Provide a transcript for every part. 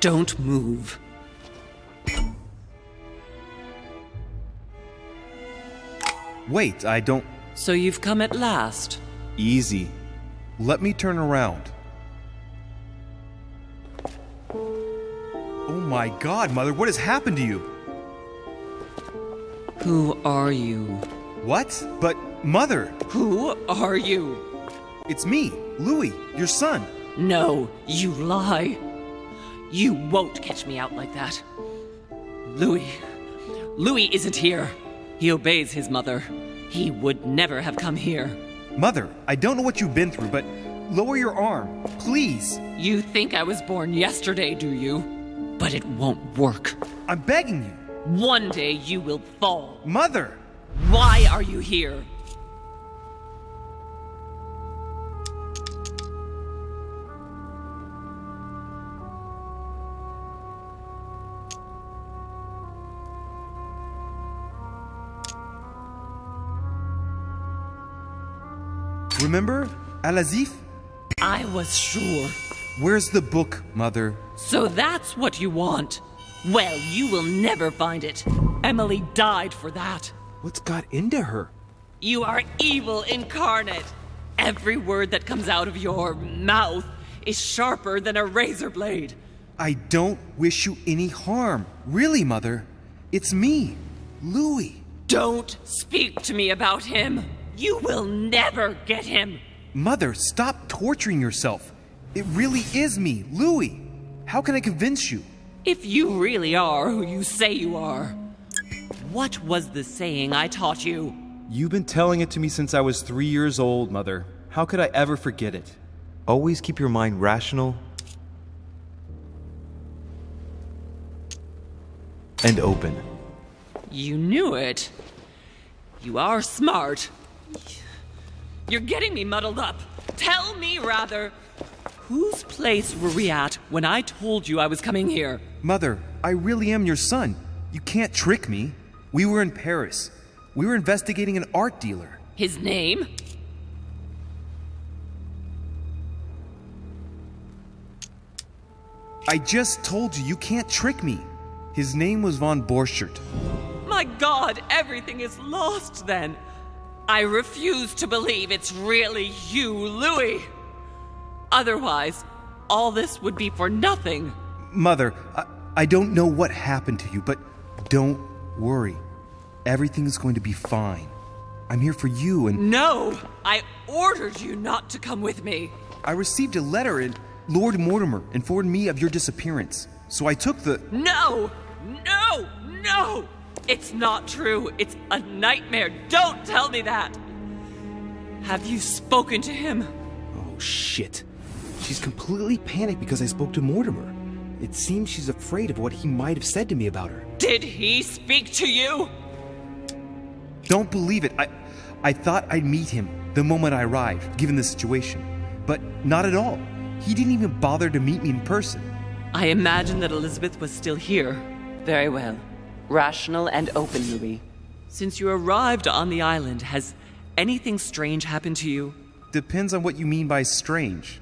Don't move. Wait, I don't... So you've come at last. Easy. Let me turn around. Oh my God, Mother, what has happened to you? Who are you? What? But, Mother! Who are you? It's me, Louis, your son. No, you lie. You won't catch me out like that. Louis isn't here. He obeys his mother. He would never have come here. Mother, I don't know what you've been through, but lower your arm, please. You think I was born yesterday, do you? But it won't work. I'm begging you. One day you will fall. Mother! Why are you here? Remember, Al-Azif? I was sure. Where's the book, Mother? So that's what you want? Well, you will never find it. Emily died for that. What's got into her? You are evil incarnate. Every word that comes out of your mouth is sharper than a razor blade. I don't wish you any harm. Really, Mother. It's me, Louis. Don't speak to me about him. You will never get him. Mother, stop torturing yourself. It really is me, Louis. How can I convince you? If you really are who you say you are. What was the saying I taught you? You've been telling it to me since I was 3 years old, Mother. How could I ever forget it? Always keep your mind rational and open. You knew it. You are smart. You're getting me muddled up. Tell me, rather, whose place were we at when I told you I was coming here? Mother, I really am your son. You can't trick me. We were in Paris. We were investigating an art dealer. His name? I just told you, you can't trick me. His name was von Borchert. My God, everything is lost then. I refuse to believe it's really you, Louis. Otherwise, all this would be for nothing. Mother, I don't know what happened to you, but don't worry. Everything's going to be fine. I'm here for you and... No! I ordered you not to come with me. I received a letter and Lord Mortimer informed me of your disappearance. So I took the... No! No! No! It's not true. It's a nightmare. Don't tell me that. Have you spoken to him? Oh, shit. She's completely panicked because I spoke to Mortimer. It seems she's afraid of what he might have said to me about her. Did he speak to you? Don't believe it. I thought I'd meet him the moment I arrived, given the situation. But not at all. He didn't even bother to meet me in person. I imagined that Elizabeth was still here. Very well. Rational and open, Louis. Since you arrived on the island, has anything strange happened to you? Depends on what you mean by strange.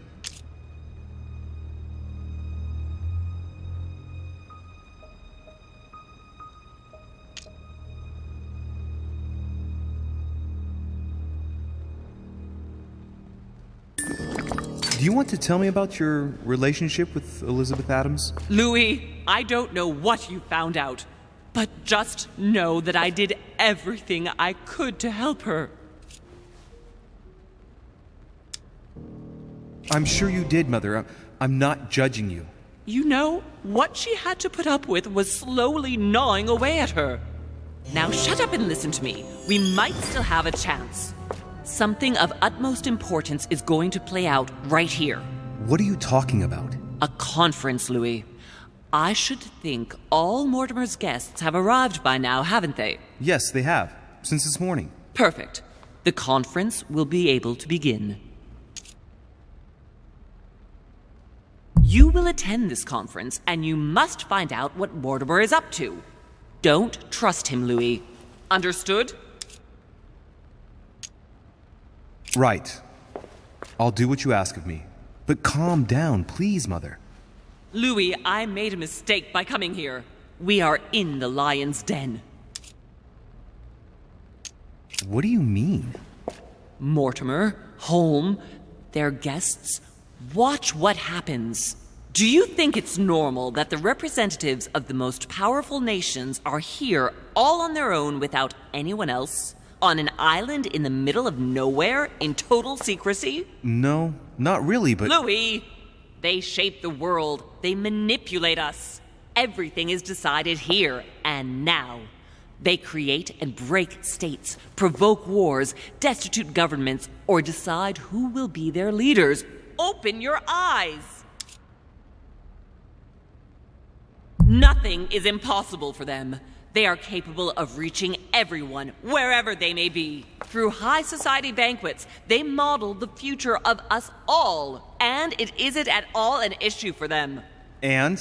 Do you want to tell me about your relationship with Elizabeth Adams? Louis, I don't know what you found out, but just know that I did everything I could to help her. I'm sure you did, Mother. I'm not judging you. You know, what she had to put up with was slowly gnawing away at her. Now shut up and listen to me. We might still have a chance. Something of utmost importance is going to play out right here. What are you talking about? A conference, Louis. I should think all Mortimer's guests have arrived by now, haven't they? Yes, they have. Since this morning. Perfect. The conference will be able to begin. You will attend this conference, and you must find out what Mortimer is up to. Don't trust him, Louis. Understood? Right. I'll do what you ask of me. But calm down, please, Mother. Louis, I made a mistake by coming here. We are in the lion's den. What do you mean? Mortimer, Holm, their guests, watch what happens. Do you think it's normal that the representatives of the most powerful nations are here all on their own without anyone else? On an island in the middle of nowhere in total secrecy? No, not really, but... Louis! They shape the world. They manipulate us. Everything is decided here and now. They create and break states, provoke wars, destitute governments, or decide who will be their leaders. Open your eyes! Nothing is impossible for them. They are capable of reaching everyone, wherever they may be. Through high society banquets, they model the future of us all, and it isn't at all an issue for them. And?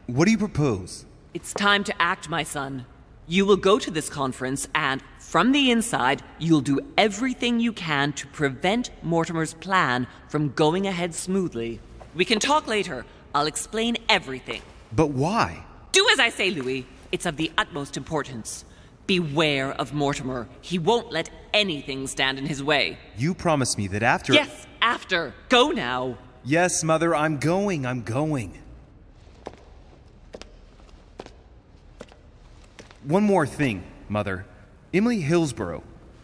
What do you propose? It's time to act, my son. You will go to this conference, and from the inside, you'll do everything you can to prevent Mortimer's plan from going ahead smoothly. We can talk later. I'll explain everything. But why? Do as I say, Louis. It's of the utmost importance. Beware of Mortimer. He won't let anything stand in his way. You promised me that after... Yes, after. Go now. Yes, Mother, I'm going. One more thing, Mother. Emily Hillsborough,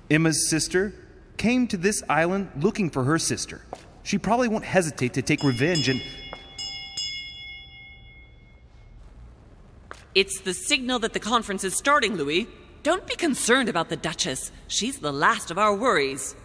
Emma's sister, came to this island looking for her sister. She probably won't hesitate to take revenge and... It's the signal that the conference is starting, Louis. Don't be concerned about the Duchess. She's the last of our worries.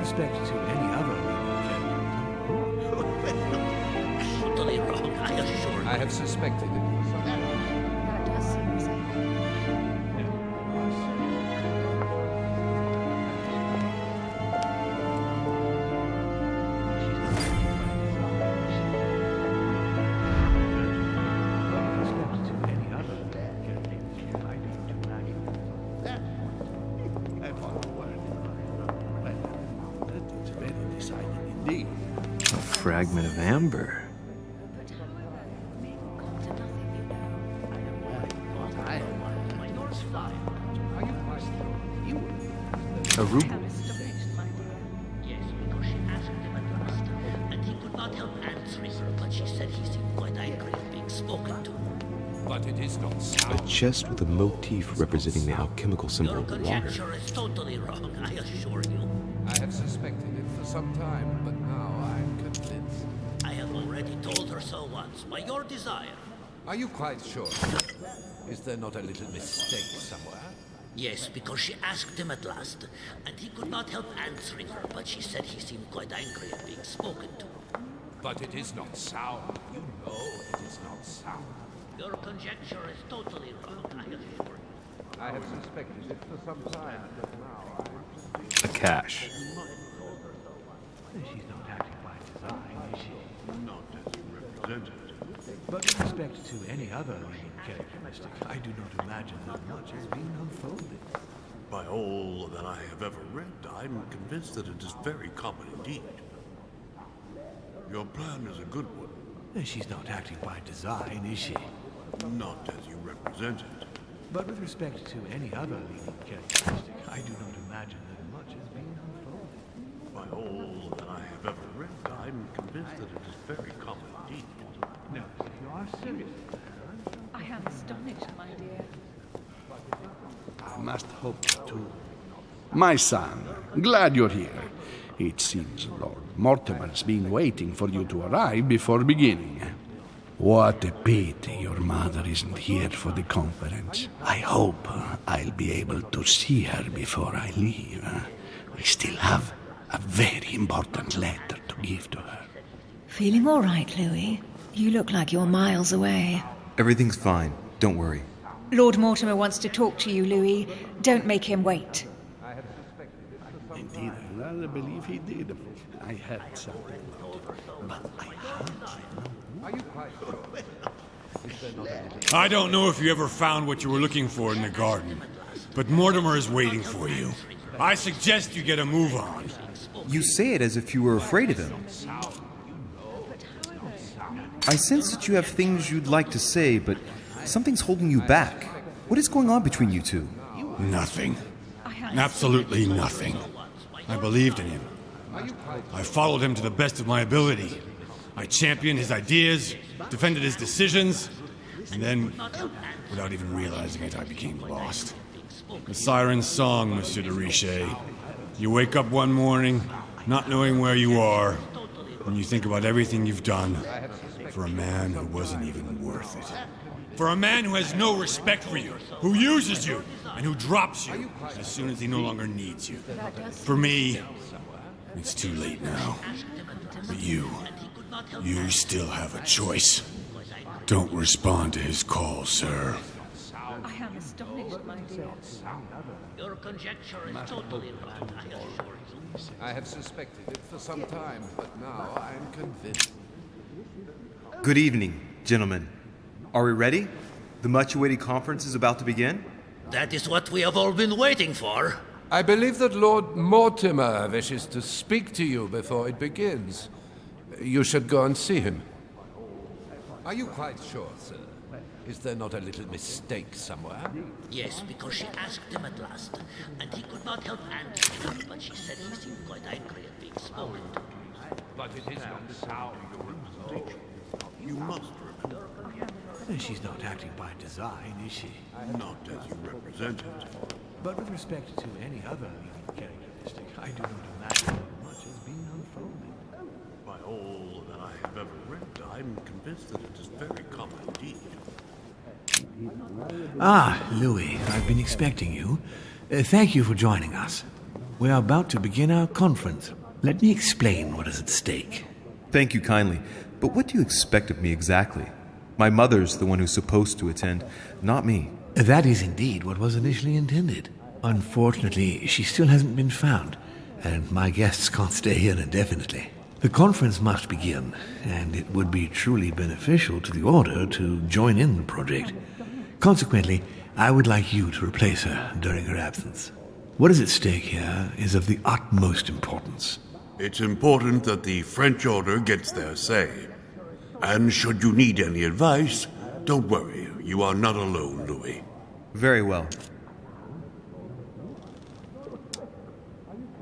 respect to any other Totally wrong, I assure you. I have suspected it. That does seem the same. fragment of amber. A ruby. Yes, because she asked him at last, and he could not help answering her, but she said he seemed quite angry at being spoken to. But it is not sound. A chest with a motif representing the alchemical symbol Your of water. conjecture is totally wrong, I assure you. I have suspected it for some time, but now I'm convinced. I have already told her so once, by your desire. Are you quite sure? Is there not a little mistake somewhere? Yes, because she asked him at last, and he could not help answering her, but she said he seemed quite angry at being spoken to. But it is not sound. You know it is not sound. Your conjecture is totally wrong, I assure you. I have suspected it for some time, but now A cache. She's not acting by design, is she? Not as you represented. But with respect to any other leading characteristic, I do not imagine that much has been unfolded. By all that I have ever read, I'm convinced that it is very common indeed. Your plan is a good one. She's not acting by design, is she? Not as you represented. But with respect to any other leading characteristic, I do not imagine that much has been unfolded. By all that I have ever read, I'm convinced that it is very common indeed. No, if you are serious. I am astonished, my dear. I must hope to. My son, glad you're here. It seems Lord Mortimer's been waiting for you to arrive before beginning. What a pity your mother isn't here for the conference. I hope I'll be able to see her before I leave. I still have a very important letter to give to her. Feeling all right, Louis? You look like you're miles away. Everything's fine. Don't worry. Lord Mortimer wants to talk to you, Louis. Don't make him wait. Indeed, I rather believe he did. I had something about it, but I I don't know if you ever found what you were looking for in the garden, but Mortimer is waiting for you. I suggest you get a move on. You say it as if you were afraid of him. I sense that you have things you'd like to say, but something's holding you back. What is going on between you two? Nothing. Absolutely nothing. I believed in him. I followed him to the best of my ability. I championed his ideas, defended his decisions, and then, without even realizing it, I became lost. The siren's song, Monsieur de Riche. You wake up one morning, not knowing where you are, and you think about everything you've done for a man who wasn't even worth it. For a man who has no respect for you, who uses you, and who drops you as soon as he no longer needs you. For me, it's too late now. But you still have a choice. Don't respond to his call, sir. I am astonished, my dear. Your conjecture is totally wrong, I assure you. I have suspected it for some time, but now I'm convinced. Good evening, gentlemen. Are we ready? The much-awaited conference is about to begin? That is what we have all been waiting for. I believe that Lord Mortimer wishes to speak to you before it begins. You should go and see him. Are you quite sure, sir? Is there not a little mistake somewhere? Yes, because she asked him at last, and he could not help answering her, but she said he seemed quite angry at being spoken to. But it is not sound. You must remember. She's not acting by design, is she? Not as you represented. But with respect to any other leading characteristic, I do not imagine that much has been unfolded. By all that I have ever read, I'm convinced that it is very common indeed. Ah, Louis, I've been expecting you. Thank you for joining us. We are about to begin our conference. Let me explain what is at stake. Thank you kindly, but what do you expect of me exactly? My mother's the one who's supposed to attend, not me. That is indeed what was initially intended. Unfortunately, she still hasn't been found, and my guests can't stay here indefinitely. The conference must begin, and it would be truly beneficial to the Order to join in the project. Consequently, I would like you to replace her during her absence. What is at stake here is of the utmost importance. It's important that the French order gets their say. And should you need any advice, don't worry. You are not alone, Louis. Very well.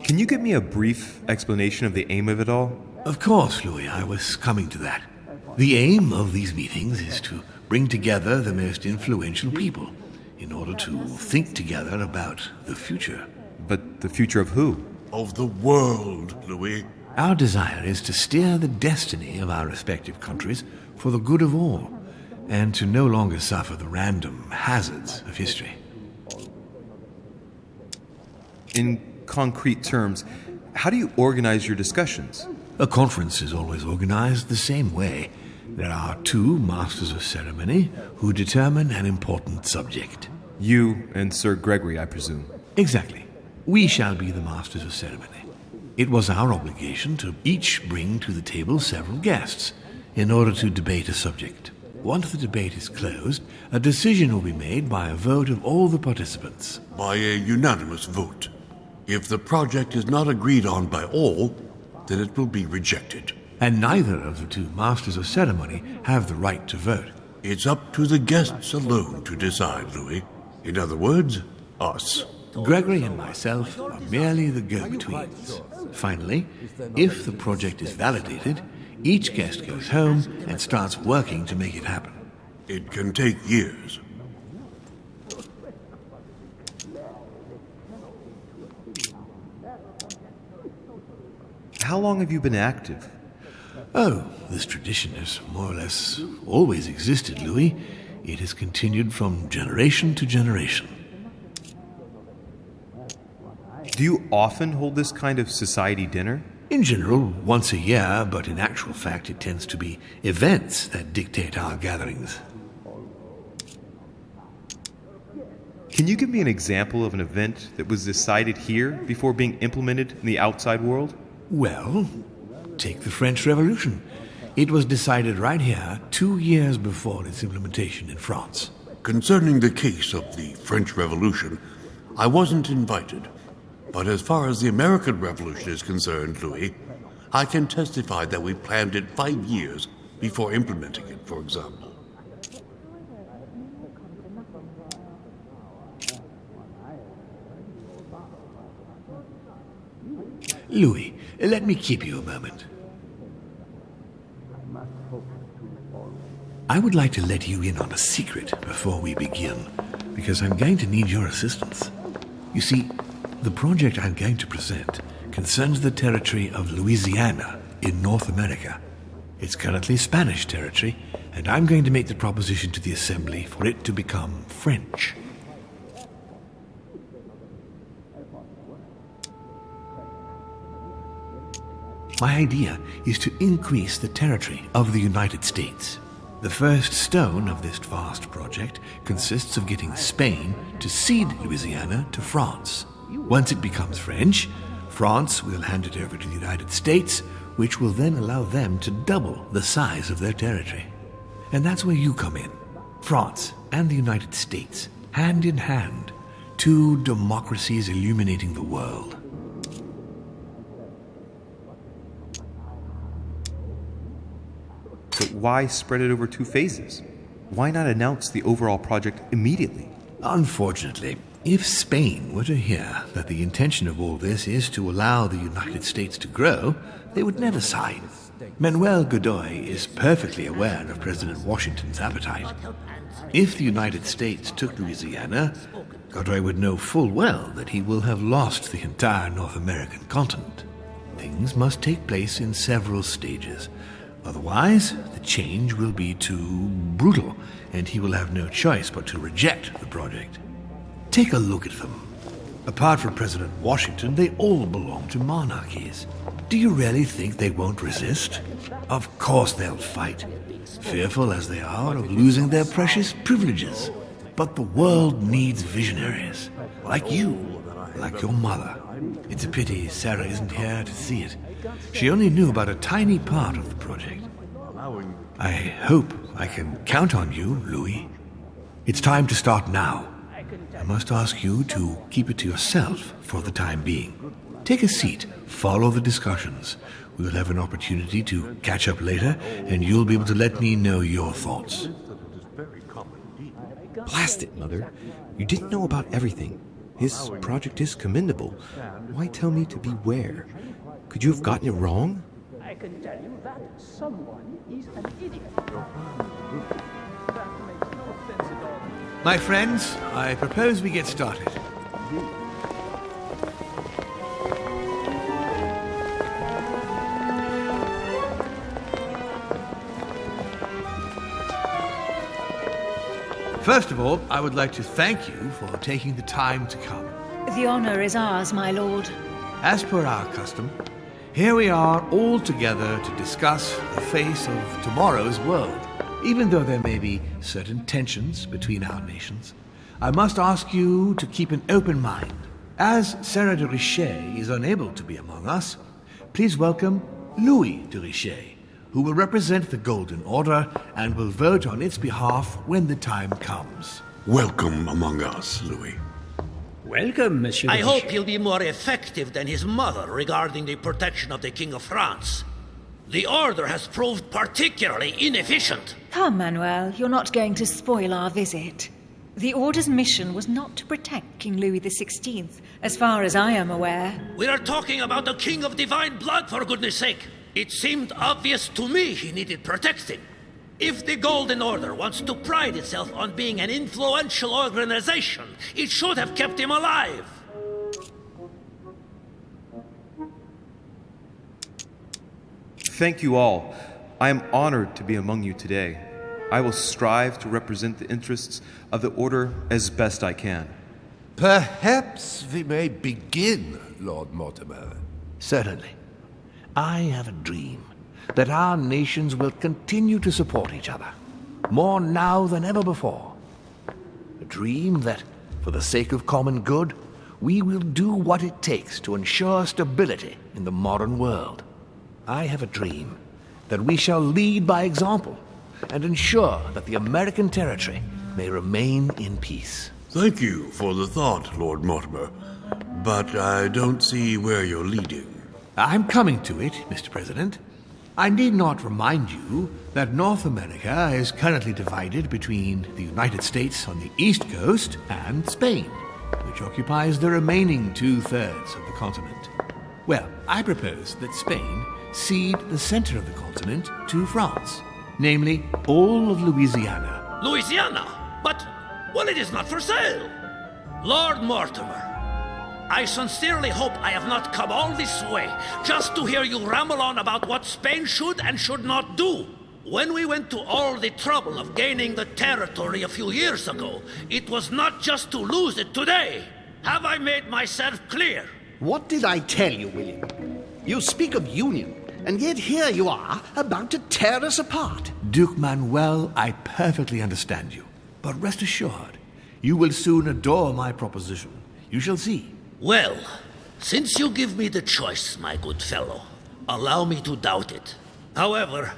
Can you give me a brief explanation of the aim of it all? Of course, Louis, I was coming to that. The aim of these meetings is to bring together the most influential people in order to think together about the future. But the future of who? Of the world, Louis. Our desire is to steer the destiny of our respective countries for the good of all, and to no longer suffer the random hazards of history. In concrete terms, how do you organize your discussions? A conference is always organized the same way. There are two masters of ceremony who determine an important subject. You and Sir Gregory, I presume. Exactly. We shall be the masters of ceremony. It was our obligation to each bring to the table several guests in order to debate a subject. Once the debate is closed, a decision will be made by a vote of all the participants. By a unanimous vote. If the project is not agreed on by all, then it will be rejected. And neither of the two masters of ceremony have the right to vote. It's up to the guests alone to decide, Louis. In other words, us. Gregory and myself are merely the go-betweens. Finally, if the project is validated, each guest goes home and starts working to make it happen. It can take years. How long have you been active? Oh, this tradition has more or less always existed, Louis. It has continued from generation to generation. Do you often hold this kind of society dinner? In general, once a year, but in actual fact it tends to be events that dictate our gatherings. Can you give me an example of an event that was decided here before being implemented in the outside world? Well, take the French Revolution. It was decided right here 2 years before its implementation in France. Concerning the case of the French Revolution, I wasn't invited. But as far as the American Revolution is concerned, Louis, I can testify that we planned it 5 years before implementing it, for example. Louis, let me keep you a moment. I would like to let you in on a secret before we begin, because I'm going to need your assistance. You see, the project I'm going to present concerns the territory of Louisiana in North America. It's currently Spanish territory, and I'm going to make the proposition to the Assembly for it to become French. My idea is to increase the territory of the United States. The first stone of this vast project consists of getting Spain to cede Louisiana to France. Once it becomes French, France will hand it over to the United States, which will then allow them to double the size of their territory. And that's where you come in. France and the United States, hand in hand, two democracies illuminating the world. But why spread it over 2 phases? Why not announce the overall project immediately? Unfortunately, if Spain were to hear that the intention of all this is to allow the United States to grow, they would never sign. Manuel Godoy is perfectly aware of President Washington's appetite. If the United States took Louisiana, Godoy would know full well that he will have lost the entire North American continent. Things must take place in several stages. Otherwise, the change will be too brutal, and he will have no choice but to reject the project. Take a look at them. Apart from President Washington, they all belong to monarchies. Do you really think they won't resist? Of course they'll fight, fearful as they are of losing their precious privileges. But the world needs visionaries, like you, like your mother. It's a pity Sarah isn't here to see it. She only knew about a tiny part of the project. I hope I can count on you, Louis. It's time to start now. I must ask you to keep it to yourself for the time being. Take a seat. Follow the discussions. We will have an opportunity to catch up later, and you'll be able to let me know your thoughts. Blast it, Mother. You didn't know about everything. His project is commendable. Why tell me to beware? Could you have gotten it wrong? I can tell you that someone is an idiot. My friends, I propose we get started. First of all, I would like to thank you for taking the time to come. The honor is ours, my lord. As per our custom, here we are all together to discuss the face of tomorrow's world. Even though there may be certain tensions between our nations, I must ask you to keep an open mind. As Sarah de Riche is unable to be among us, please welcome Louis de Riche, who will represent the Golden Order and will vote on its behalf when the time comes. Welcome among us, Louis. Welcome, Monsieur. I hope he'll be more effective than his mother regarding the protection of the King of France. The Order has proved particularly inefficient. Come, Manuel, you're not going to spoil our visit. The Order's mission was not to protect King Louis XVI, as far as I am aware. We are talking about the King of Divine Blood, for goodness sake. It seemed obvious to me he needed protecting. If the Golden Order wants to pride itself on being an influential organization, it should have kept him alive. Thank you all. I am honored to be among you today. I will strive to represent the interests of the Order as best I can. Perhaps we may begin, Lord Mortimer. Certainly. I have a dream that our nations will continue to support each other, more now than ever before. A dream that, for the sake of common good, we will do what it takes to ensure stability in the modern world. I have a dream that we shall lead by example and ensure that the American territory may remain in peace. Thank you for the thought, Lord Mortimer, but I don't see where you're leading. I'm coming to it, Mr. President. I need not remind you that North America is currently divided between the United States on the east coast and Spain, which occupies the remaining 2/3 of the continent. Well, I propose that Spain cede the center of the continent to France, namely all of Louisiana. Louisiana? But, well, it is not for sale. Lord Mortimer, I sincerely hope I have not come all this way just to hear you ramble on about what Spain should and should not do. When we went to all the trouble of gaining the territory a few years ago, it was not just to lose it today. Have I made myself clear? What did I tell you, William? You speak of union, and yet here you are, about to tear us apart. Duke Manuel, I perfectly understand you. But rest assured, you will soon adore my proposition. You shall see. Well, since you give me the choice, my good fellow, allow me to doubt it. However,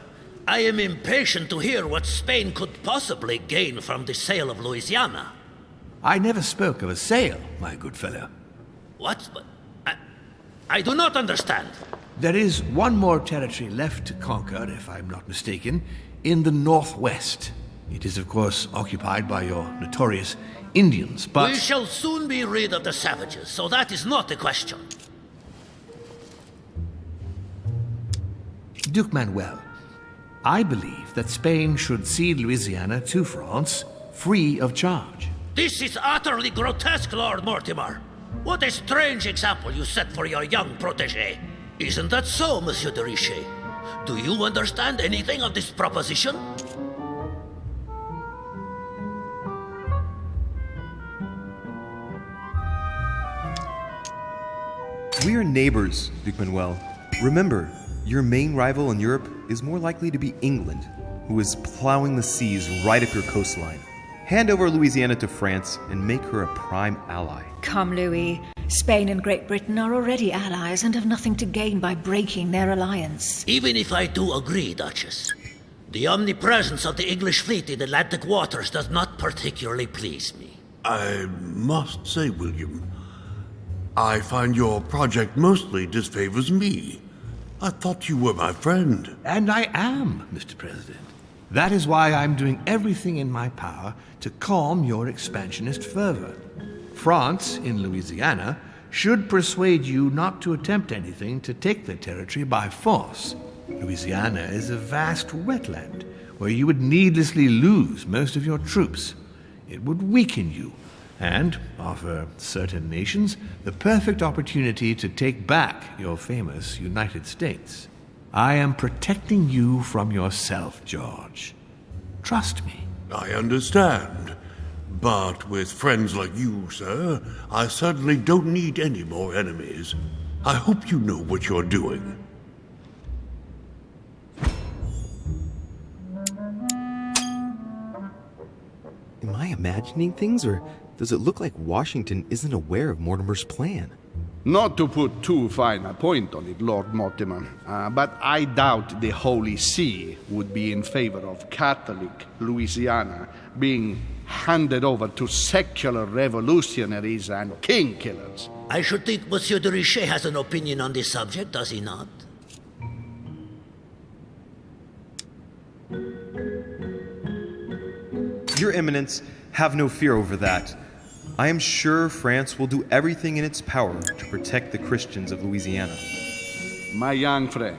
I am impatient to hear what Spain could possibly gain from the sale of Louisiana. I never spoke of a sale, my good fellow. What? I do not understand. There is one more territory left to conquer, if I'm not mistaken, in the northwest. It is, of course, occupied by your notorious Indians, but... We shall soon be rid of the savages, so that is not the question. Duke Manuel, I believe that Spain should cede Louisiana to France, free of charge. This is utterly grotesque, Lord Mortimer. What a strange example you set for your young protégé. Isn't that so, Monsieur de Riche? Do you understand anything of this proposition? We are neighbors, Duke Manuel. Remember, your main rival in Europe is more likely to be England, who is plowing the seas right up your coastline. Hand over Louisiana to France and make her a prime ally. Come, Louis. Spain and Great Britain are already allies and have nothing to gain by breaking their alliance. Even if I do agree, Duchess, the omnipresence of the English fleet in Atlantic waters does not particularly please me. I must say, William, I find your project mostly disfavors me. I thought you were my friend. And I am, Mr. President. That is why I'm doing everything in my power to calm your expansionist fervor. France, in Louisiana, should persuade you not to attempt anything to take the territory by force. Louisiana is a vast wetland where you would needlessly lose most of your troops. It would weaken you and offer certain nations the perfect opportunity to take back your famous United States. I am protecting you from yourself, George. Trust me. I understand. But with friends like you, sir, I certainly don't need any more enemies. I hope you know what you're doing. Am I imagining things, or does it look like Washington isn't aware of Mortimer's plan? Not to put too fine a point on it, Lord Mortimer, but I doubt the Holy See would be in favor of Catholic Louisiana being handed over to secular revolutionaries and king killers. I should think Monsieur de Riche has an opinion on this subject, does he not? Your Eminence, have no fear over that. I am sure France will do everything in its power to protect the Christians of Louisiana. My young friend,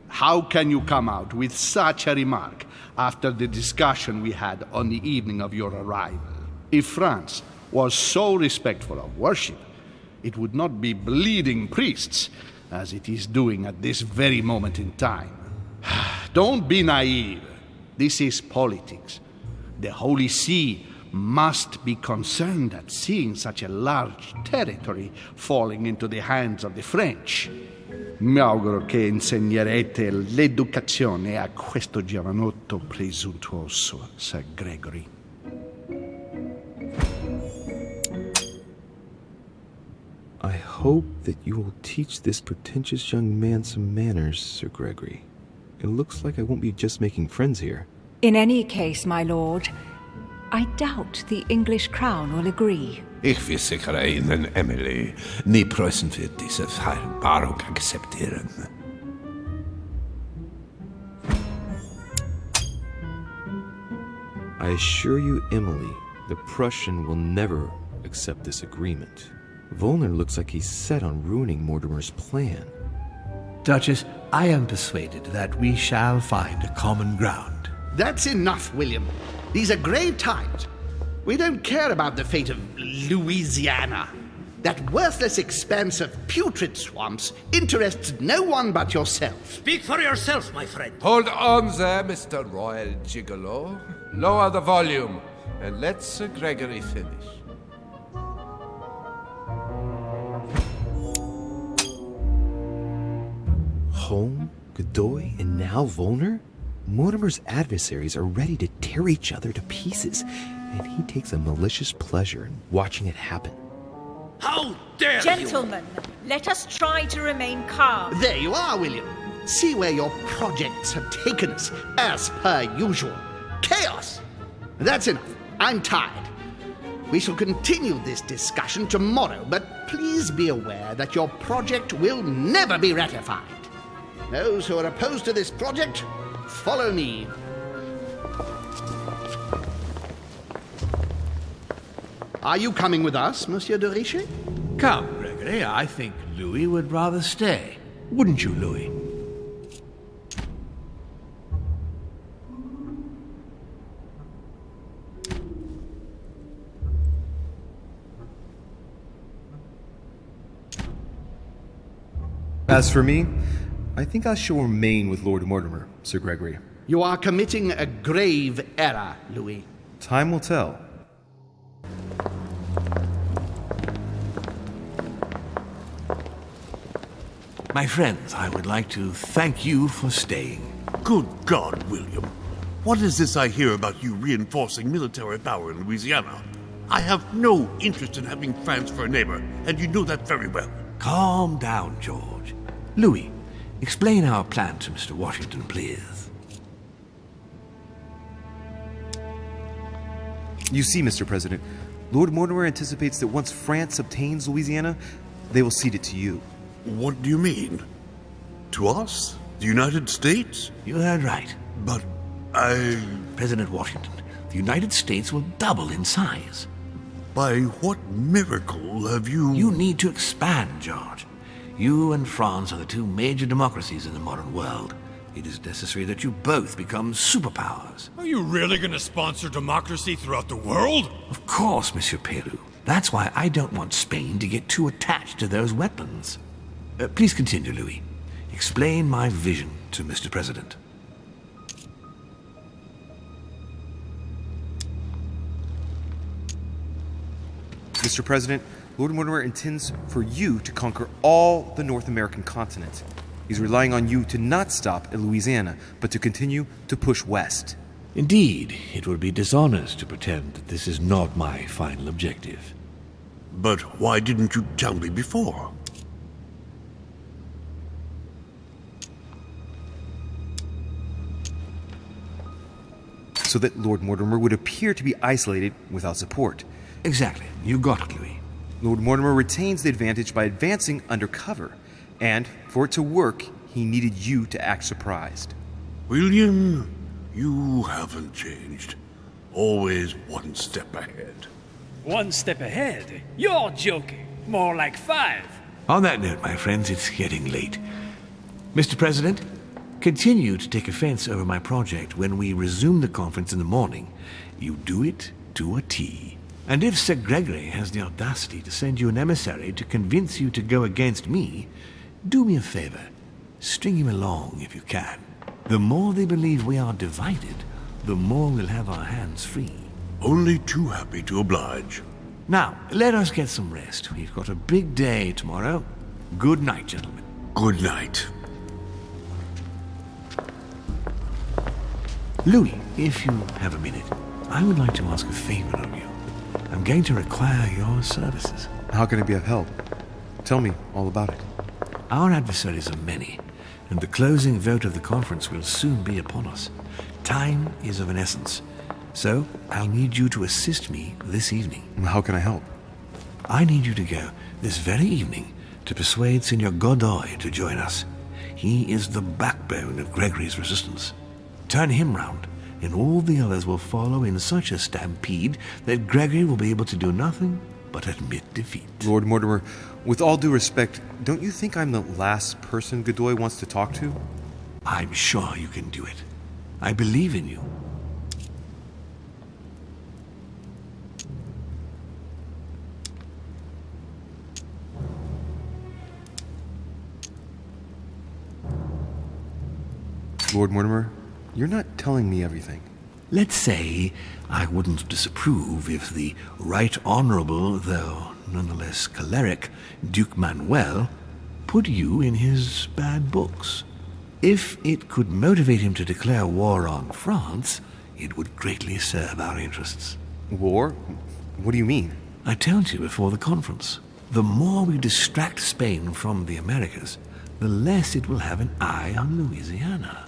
how can you come out with such a remark after the discussion we had on the evening of your arrival? If France was so respectful of worship, it would not be bleeding priests as it is doing at this very moment in time. Don't be naive. This is politics. The Holy See must be concerned at seeing such a large territory falling into the hands of the French. Mi auguro che insegnerete l'educazione a questo giovanotto presuntuoso, Sir Gregory. I hope that you will teach this pretentious young man some manners, Sir Gregory. It looks like I won't be just making friends here. In any case, my lord, I doubt the English crown will agree. Ich versichere Ihnen, Emily, nie Preußen wird diese Vereinbarung akzeptieren. I assure you, Emily, the Prussian will never accept this agreement. Volner looks like he's set on ruining Mortimer's plan. Duchess, I am persuaded that we shall find a common ground. That's enough, William. These are grave times. We don't care about the fate of Louisiana. That worthless expanse of putrid swamps interests no one but yourself. Speak for yourself, my friend. Hold on there, Mr. Royal Gigolo. Lower the volume, and let Sir Gregory finish. Home, Godoy, and now Volner? Mortimer's adversaries are ready to tear each other to pieces, and he takes a malicious pleasure in watching it happen. How dare Gentlemen, let us try to remain calm. There you are, William. See where your projects have taken us, as per usual. Chaos! That's enough. I'm tired. We shall continue this discussion tomorrow, but please be aware that your project will never be ratified. Those who are opposed to this project, follow me. Are you coming with us, Monsieur de Riche? Come, Gregory, I think Louis would rather stay. Wouldn't you, Louis? As for me, I think I shall remain with Lord Mortimer, Sir Gregory. You are committing a grave error, Louis. Time will tell. My friends, I would like to thank you for staying. Good God, William. What is this I hear about you reinforcing military power in Louisiana? I have no interest in having France for a neighbor, and you know that very well. Calm down, George. Louis, explain our plan to Mr. Washington, please. You see, Mr. President, Lord Mortimer anticipates that once France obtains Louisiana, they will cede it to you. What do you mean? To us? The United States? You heard right. But President Washington, the United States will double in size. By what miracle have you... You need to expand, George. You and France are the two major democracies in the modern world. It is necessary that you both become superpowers. Are you really going to sponsor democracy throughout the world? Of course, Monsieur Peru. That's why I don't want Spain to get too attached to those weapons. Please continue, Louis. Explain my vision to Mr. President. Mr. President, Lord Mortimer intends for you to conquer all the North American continent. He's relying on you to not stop at Louisiana, but to continue to push west. Indeed, it would be dishonest to pretend that this is not my final objective. But why didn't you tell me before? So that Lord Mortimer would appear to be isolated without support. Exactly. You got it, Louis. Lord Mortimer retains the advantage by advancing undercover, and for it to work, he needed you to act surprised. William, you haven't changed. Always one step ahead. 1 step ahead? You're joking. More like 5. On that note, my friends, it's getting late. Mr. President, continue to take offense over my project when we resume the conference in the morning. You do it to a T. And if Sir Gregory has the audacity to send you an emissary to convince you to go against me, do me a favor. String him along if you can. The more they believe we are divided, the more we'll have our hands free. Only too happy to oblige. Now, let us get some rest. We've got a big day tomorrow. Good night, gentlemen. Good night. Louis, if you have a minute, I would like to ask a favor of you. I'm going to require your services. How can I be of help? Tell me all about it. Our adversaries are many, and the closing vote of the conference will soon be upon us. Time is of an essence, so I'll need you to assist me this evening. How can I help? I need you to go this very evening to persuade Signor Godoy to join us. He is the backbone of Gregory's resistance. Turn him round, and all the others will follow in such a stampede that Gregory will be able to do nothing but admit defeat. Lord Mortimer, with all due respect, don't you think I'm the last person Godoy wants to talk to? I'm sure you can do it. I believe in you. Lord Mortimer, you're not telling me everything. Let's say I wouldn't disapprove if the Right Honourable, though nonetheless choleric, Duke Manuel put you in his bad books. If it could motivate him to declare war on France, it would greatly serve our interests. War? What do you mean? I told you before the conference. The more we distract Spain from the Americas, the less it will have an eye on Louisiana.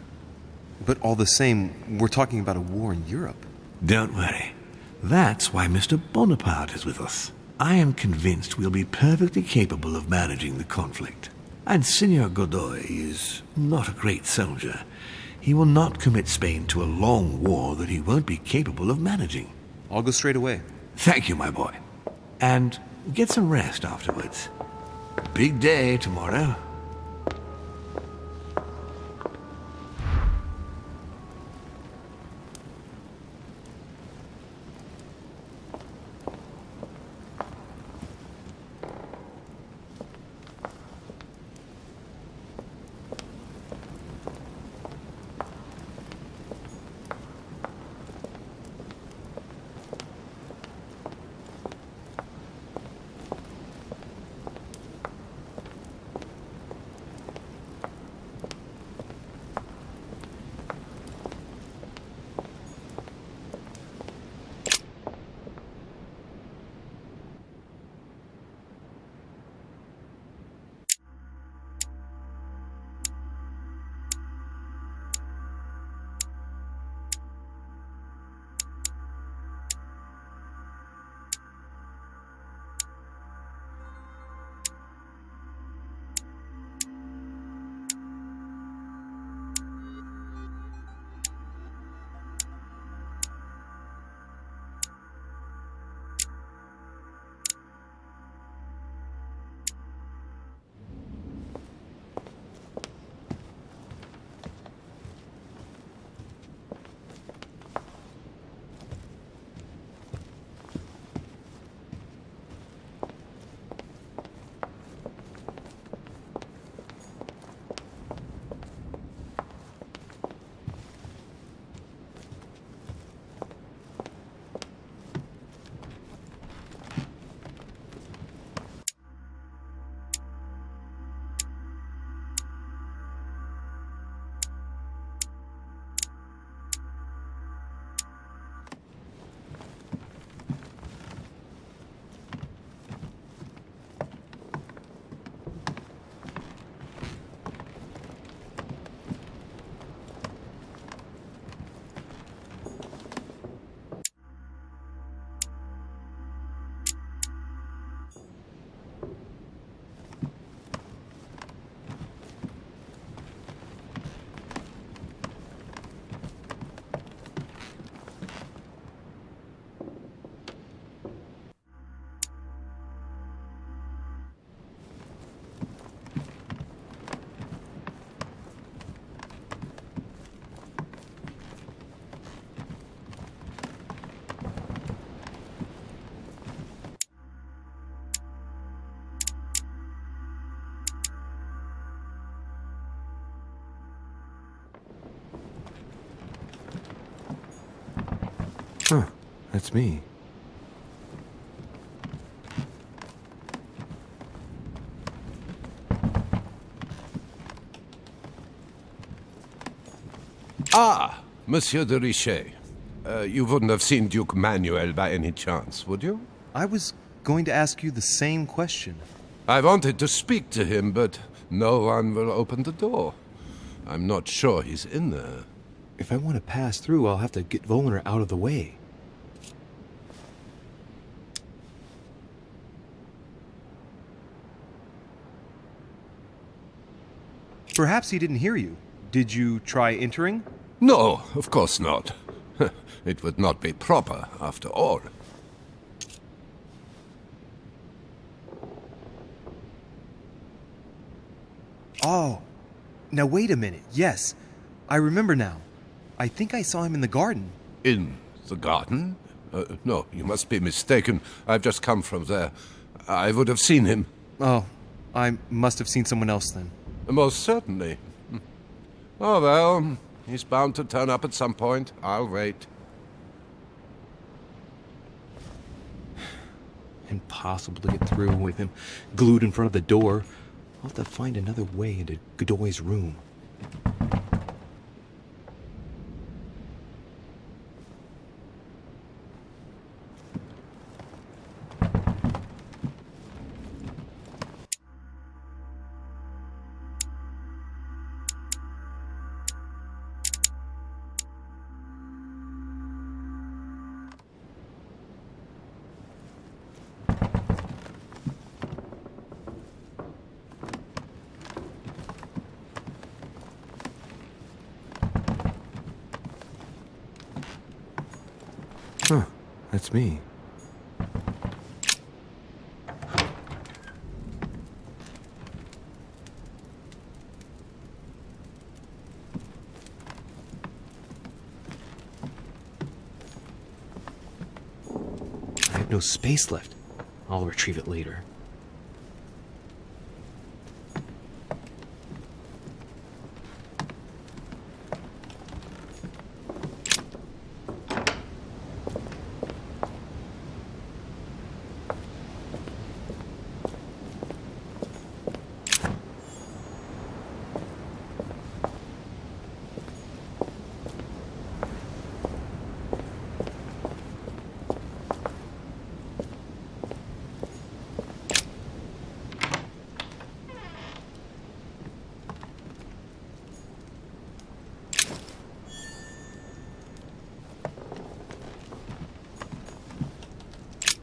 But all the same, we're talking about a war in Europe. Don't worry. That's why Mr. Bonaparte is with us. I am convinced we'll be perfectly capable of managing the conflict. And Signor Godoy is not a great soldier. He will not commit Spain to a long war that he won't be capable of managing. I'll go straight away. Thank you, my boy. And get some rest afterwards. Big day tomorrow. Huh, that's me. Ah, Monsieur de Riche. You wouldn't have seen Duke Manuel by any chance, would you? I was going to ask you the same question. I wanted to speak to him, but no one will open the door. I'm not sure he's in there. If I want to pass through, I'll have to get Volner out of the way. Perhaps he didn't hear you. Did you try entering? No, of course not. It would not be proper, after all. Oh, now wait a minute. Yes, I remember now. I think I saw him in the garden. In the garden? No, you must be mistaken. I've just come from there. I would have seen him. Oh, I must have seen someone else then. Most certainly. Oh, well, he's bound to turn up at some point. I'll wait. Impossible to get through with him glued in front of the door. I'll have to find another way into Godoy's room. Huh, that's me. I have no space left. I'll retrieve it later.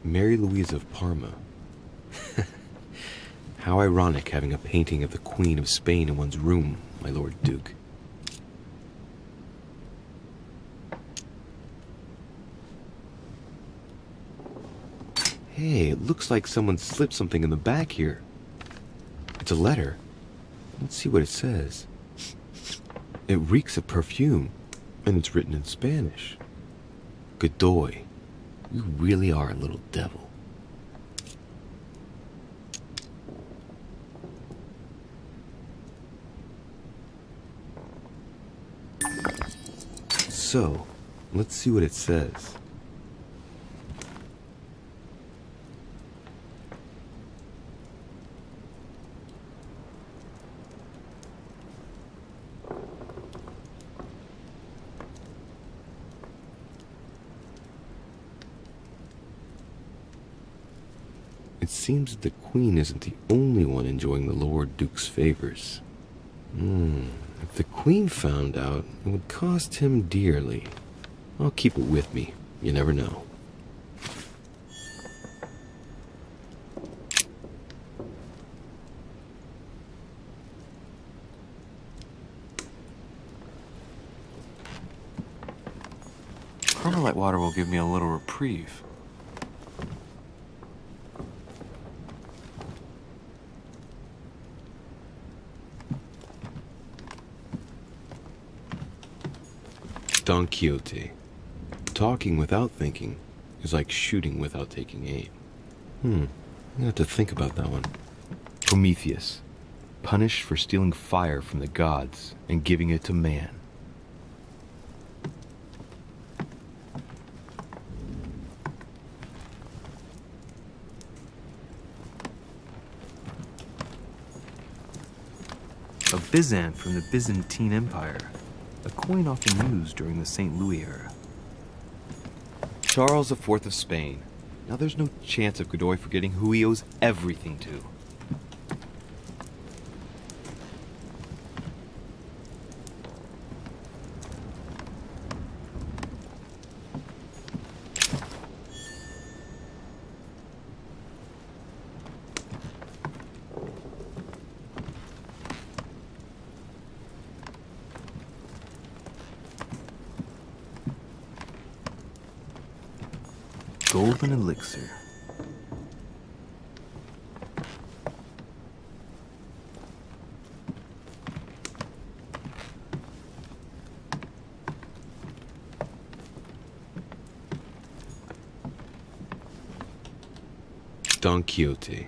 Mary Louise of Parma. How ironic having a painting of the Queen of Spain in one's room, my Lord Duke. Hey, it looks like someone slipped something in the back here. It's a letter. Let's see what it says. It reeks of perfume, and it's written in Spanish. Godoy. You really are a little devil. So, let's see what it says. It seems that the Queen isn't the only one enjoying the Lord Duke's favors. If the Queen found out, it would cost him dearly. I'll keep it with me. You never know. Carmelite water will give me a little reprieve. Don Quixote. Talking without thinking is like shooting without taking aim. I have to think about that one. Prometheus. Punished for stealing fire from the gods and giving it to man. A byzant from the Byzantine Empire. A coin often used during the St. Louis era. Charles IV of Spain. Now there's no chance of Godoy forgetting who he owes everything to. Golden elixir. Don Quixote.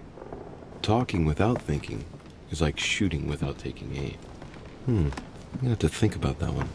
Talking without thinking is like shooting without taking aim. I'm gonna have to think about that one.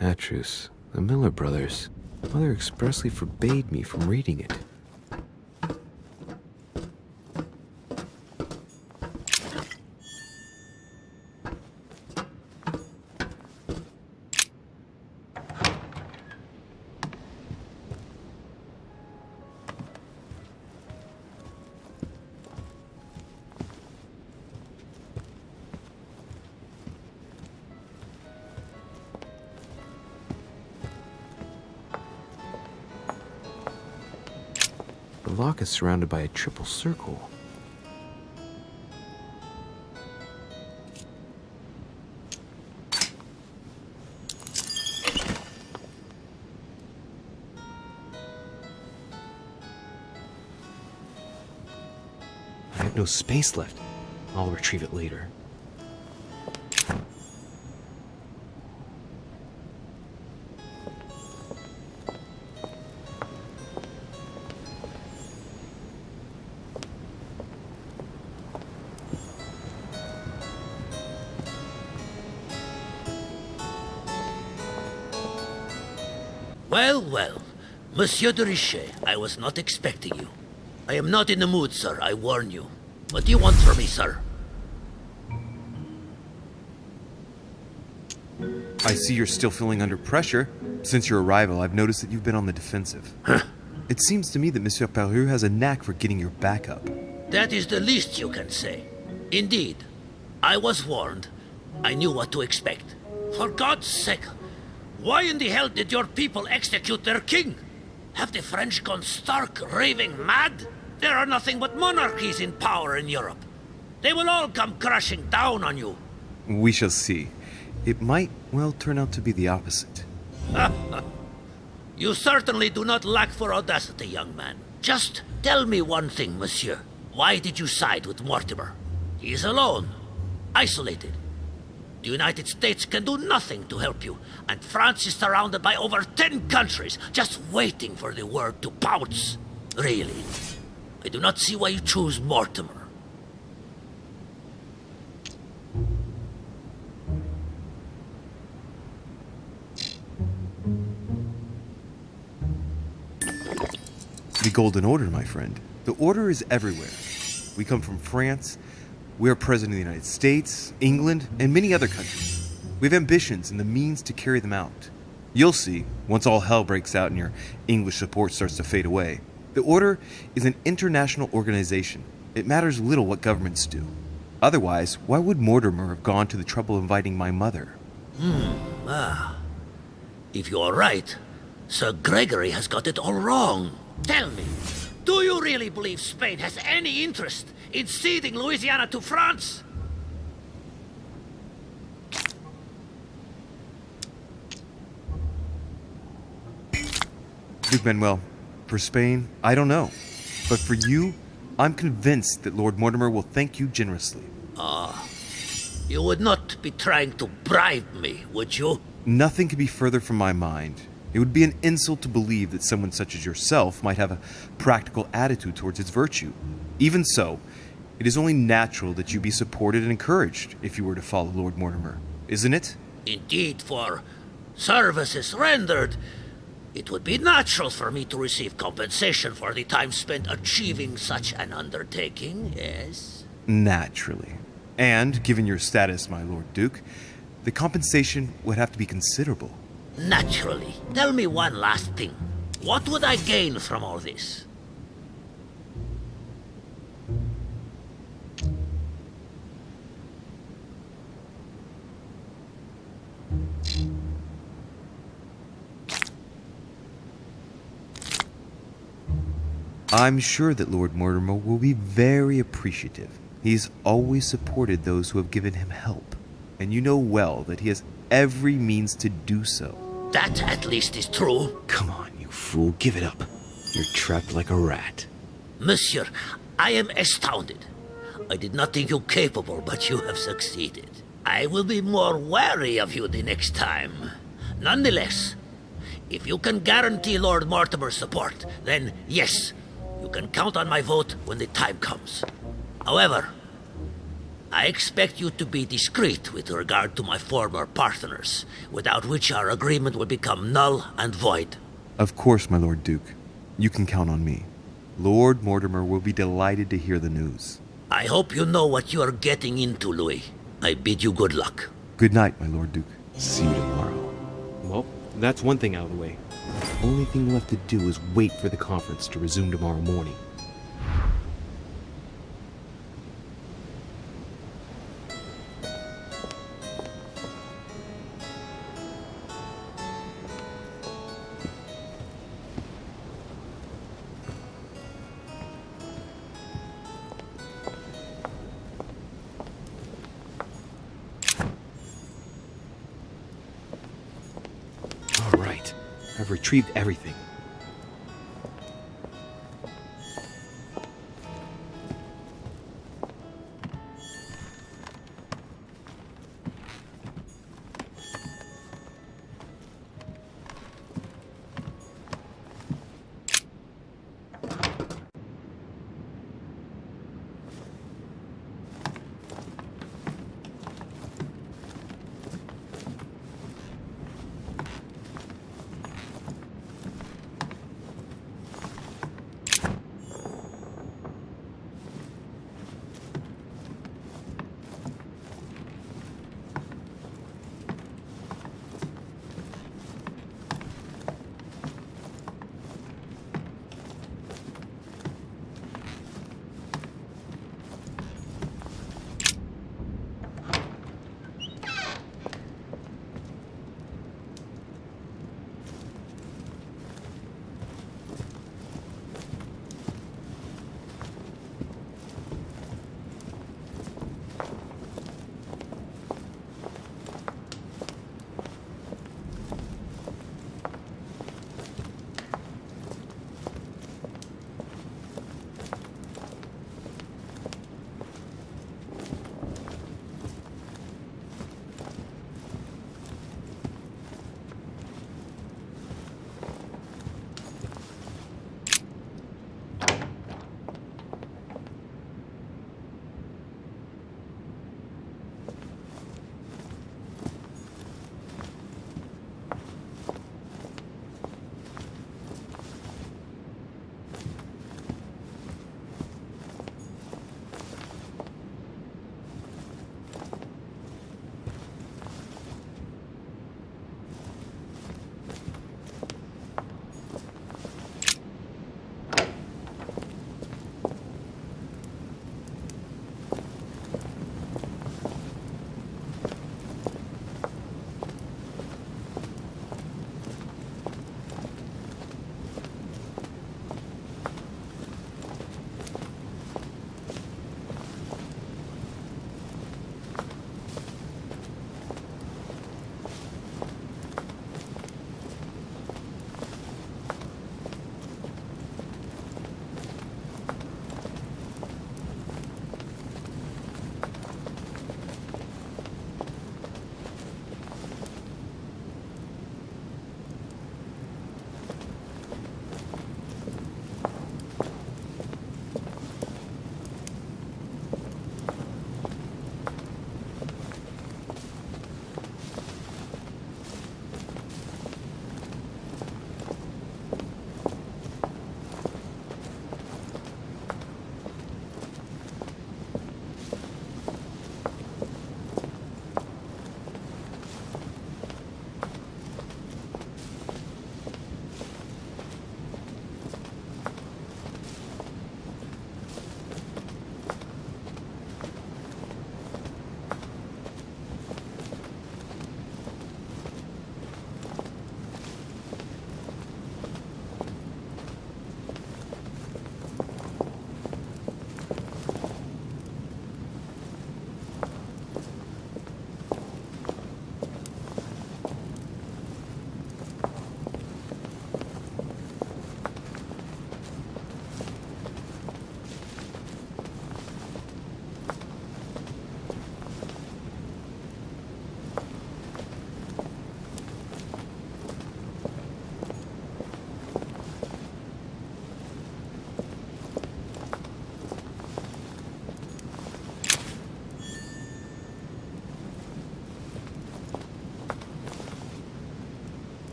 Atrus, the Miller brothers. Mother expressly forbade me from reading it. The lock is surrounded by a triple circle. I have no space left. I'll retrieve it later. Well, well. Monsieur de Riche, I was not expecting you. I am not in the mood, sir, I warn you. What do you want from me, sir? I see you're still feeling under pressure. Since your arrival, I've noticed that you've been on the defensive. It seems to me that Monsieur Peru has a knack for getting your back up. That is the least you can say. Indeed, I was warned. I knew what to expect. For God's sake, why in the hell did your people execute their king? Have the French gone stark raving mad? There are nothing but monarchies in power in Europe. They will all come crashing down on you. We shall see. It might well turn out to be the opposite. You certainly do not lack for audacity, young man. Just tell me one thing, monsieur. Why did you side with Mortimer? He is alone, isolated. The United States can do nothing to help you, and France is surrounded by over 10 countries, just waiting for the word to pounce. Really, I do not see why you choose Mortimer. The Golden Order, my friend. The Order is everywhere. We come from France. We are President of the United States, England, and many other countries. We have ambitions and the means to carry them out. You'll see, once all hell breaks out and your English support starts to fade away. The Order is an international organization. It matters little what governments do. Otherwise, why would Mortimer have gone to the trouble of inviting my mother? If you are right, Sir Gregory has got it all wrong. Tell me, do you really believe Spain has any interest in ceding Louisiana to France? Duke Manuel, for Spain, I don't know. But for you, I'm convinced that Lord Mortimer will thank you generously. You would not be trying to bribe me, would you? Nothing could be further from my mind. It would be an insult to believe that someone such as yourself might have a practical attitude towards its virtue. Even so, it is only natural that you be supported and encouraged if you were to follow Lord Mortimer, isn't it? Indeed, for services rendered, it would be natural for me to receive compensation for the time spent achieving such an undertaking, yes? Naturally. And, given your status, my Lord Duke, the compensation would have to be considerable. Naturally. Tell me one last thing. What would I gain from all this? I'm sure that Lord Mortimer will be very appreciative. He's always supported those who have given him help, and you know well that he has every means to do so. That at least is true. Come on, you fool, give it up. You're trapped like a rat. Monsieur, I am astounded. I did not think you capable, but you have succeeded. I will be more wary of you the next time. Nonetheless, if you can guarantee Lord Mortimer's support, then yes, you can count on my vote when the time comes. However, I expect you to be discreet with regard to my former partners, without which our agreement will become null and void. Of course, my Lord Duke. You can count on me. Lord Mortimer will be delighted to hear the news. I hope you know what you are getting into, Louis. I bid you good luck. Good night, my Lord Duke. See you tomorrow. Well, that's one thing out of the way. The only thing left to do is wait for the conference to resume tomorrow morning. I've retrieved everything.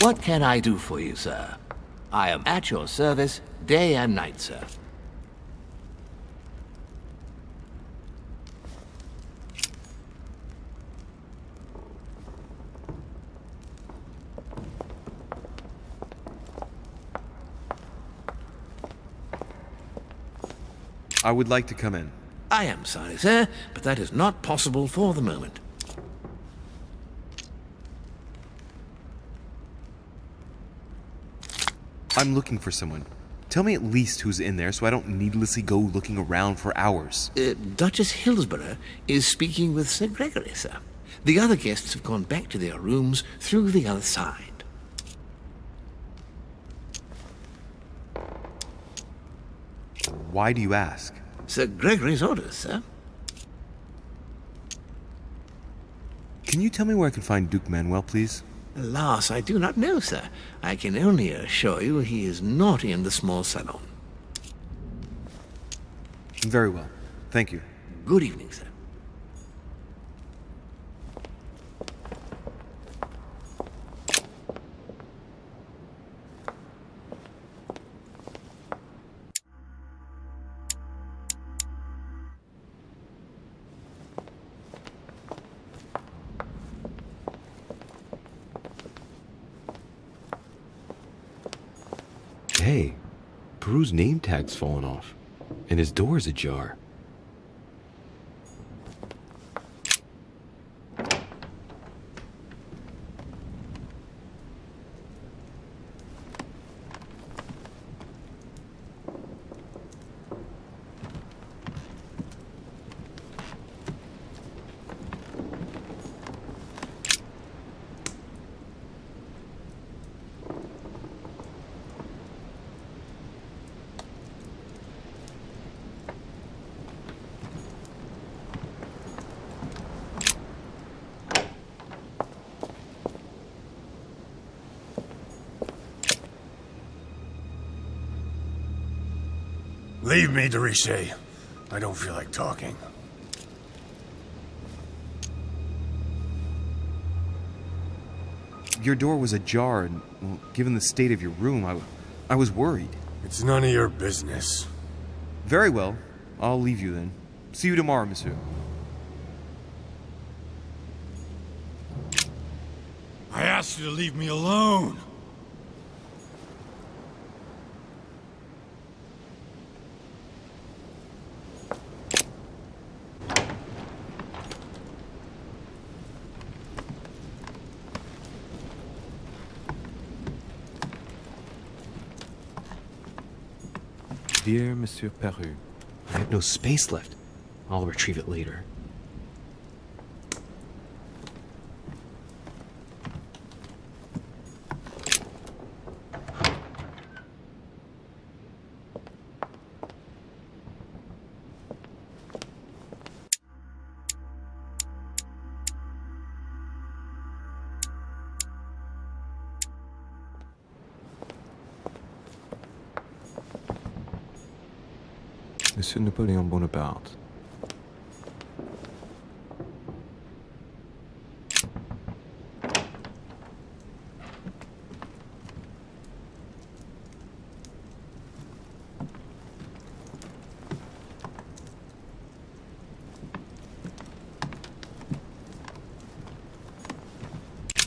What can I do for you, sir? I am at your service day and night, sir. I would like to come in. I am sorry, sir, but that is not possible for the moment. I'm looking for someone. Tell me at least who's in there so I don't needlessly go looking around for hours. Duchess Hillsborough is speaking with Sir Gregory, sir. The other guests have gone back to their rooms through the other side. Why do you ask? Sir Gregory's orders, sir. Can you tell me where I can find Duke Manuel, please? Alas, I do not know, sir. I can only assure you he is not in the small salon. Very well. Thank you. Good evening, sir. Hey, Peru's name tag's fallen off, and his door's ajar. Leave me, Riche. I don't feel like talking. Your door was ajar, and, well, given the state of your room, I was worried. It's none of your business. Very well. I'll leave you then. See you tomorrow, monsieur. I asked you to leave me alone. Dear Monsieur Peru, I have no space left. I'll retrieve it later. Monsieur Napoleon Bonaparte.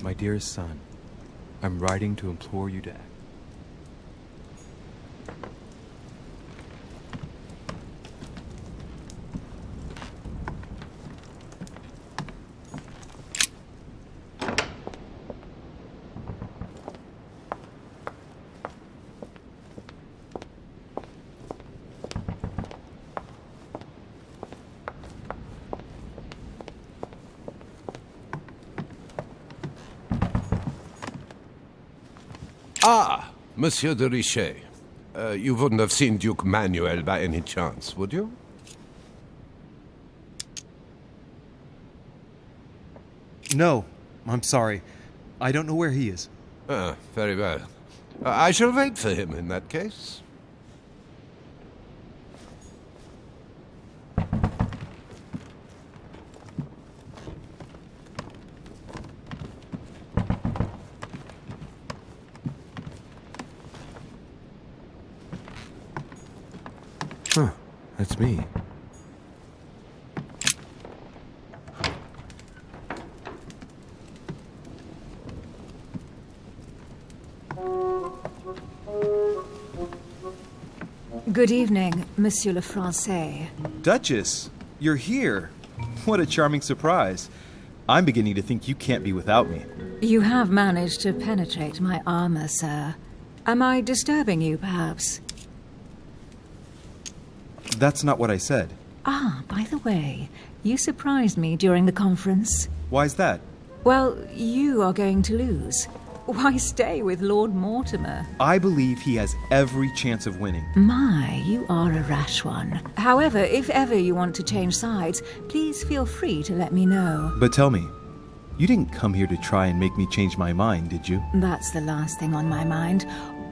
My dearest son, I'm writing to implore you to act. Ah, Monsieur de Riche. You wouldn't have seen Duke Manuel by any chance, would you? No, I'm sorry. I don't know where he is. Ah, very well. I shall wait for him in that case. That's me. Good evening, Monsieur le Français. Duchess, you're here. What a charming surprise. I'm beginning to think you can't be without me. You have managed to penetrate my armor, sir. Am I disturbing you, perhaps? That's not what I said. Ah, by the way, you surprised me during the conference. Why's that? Well, you are going to lose. Why stay with Lord Mortimer? I believe he has every chance of winning. My, you are a rash one. However, if ever you want to change sides, please feel free to let me know. But tell me, you didn't come here to try and make me change my mind, did you? That's the last thing on my mind,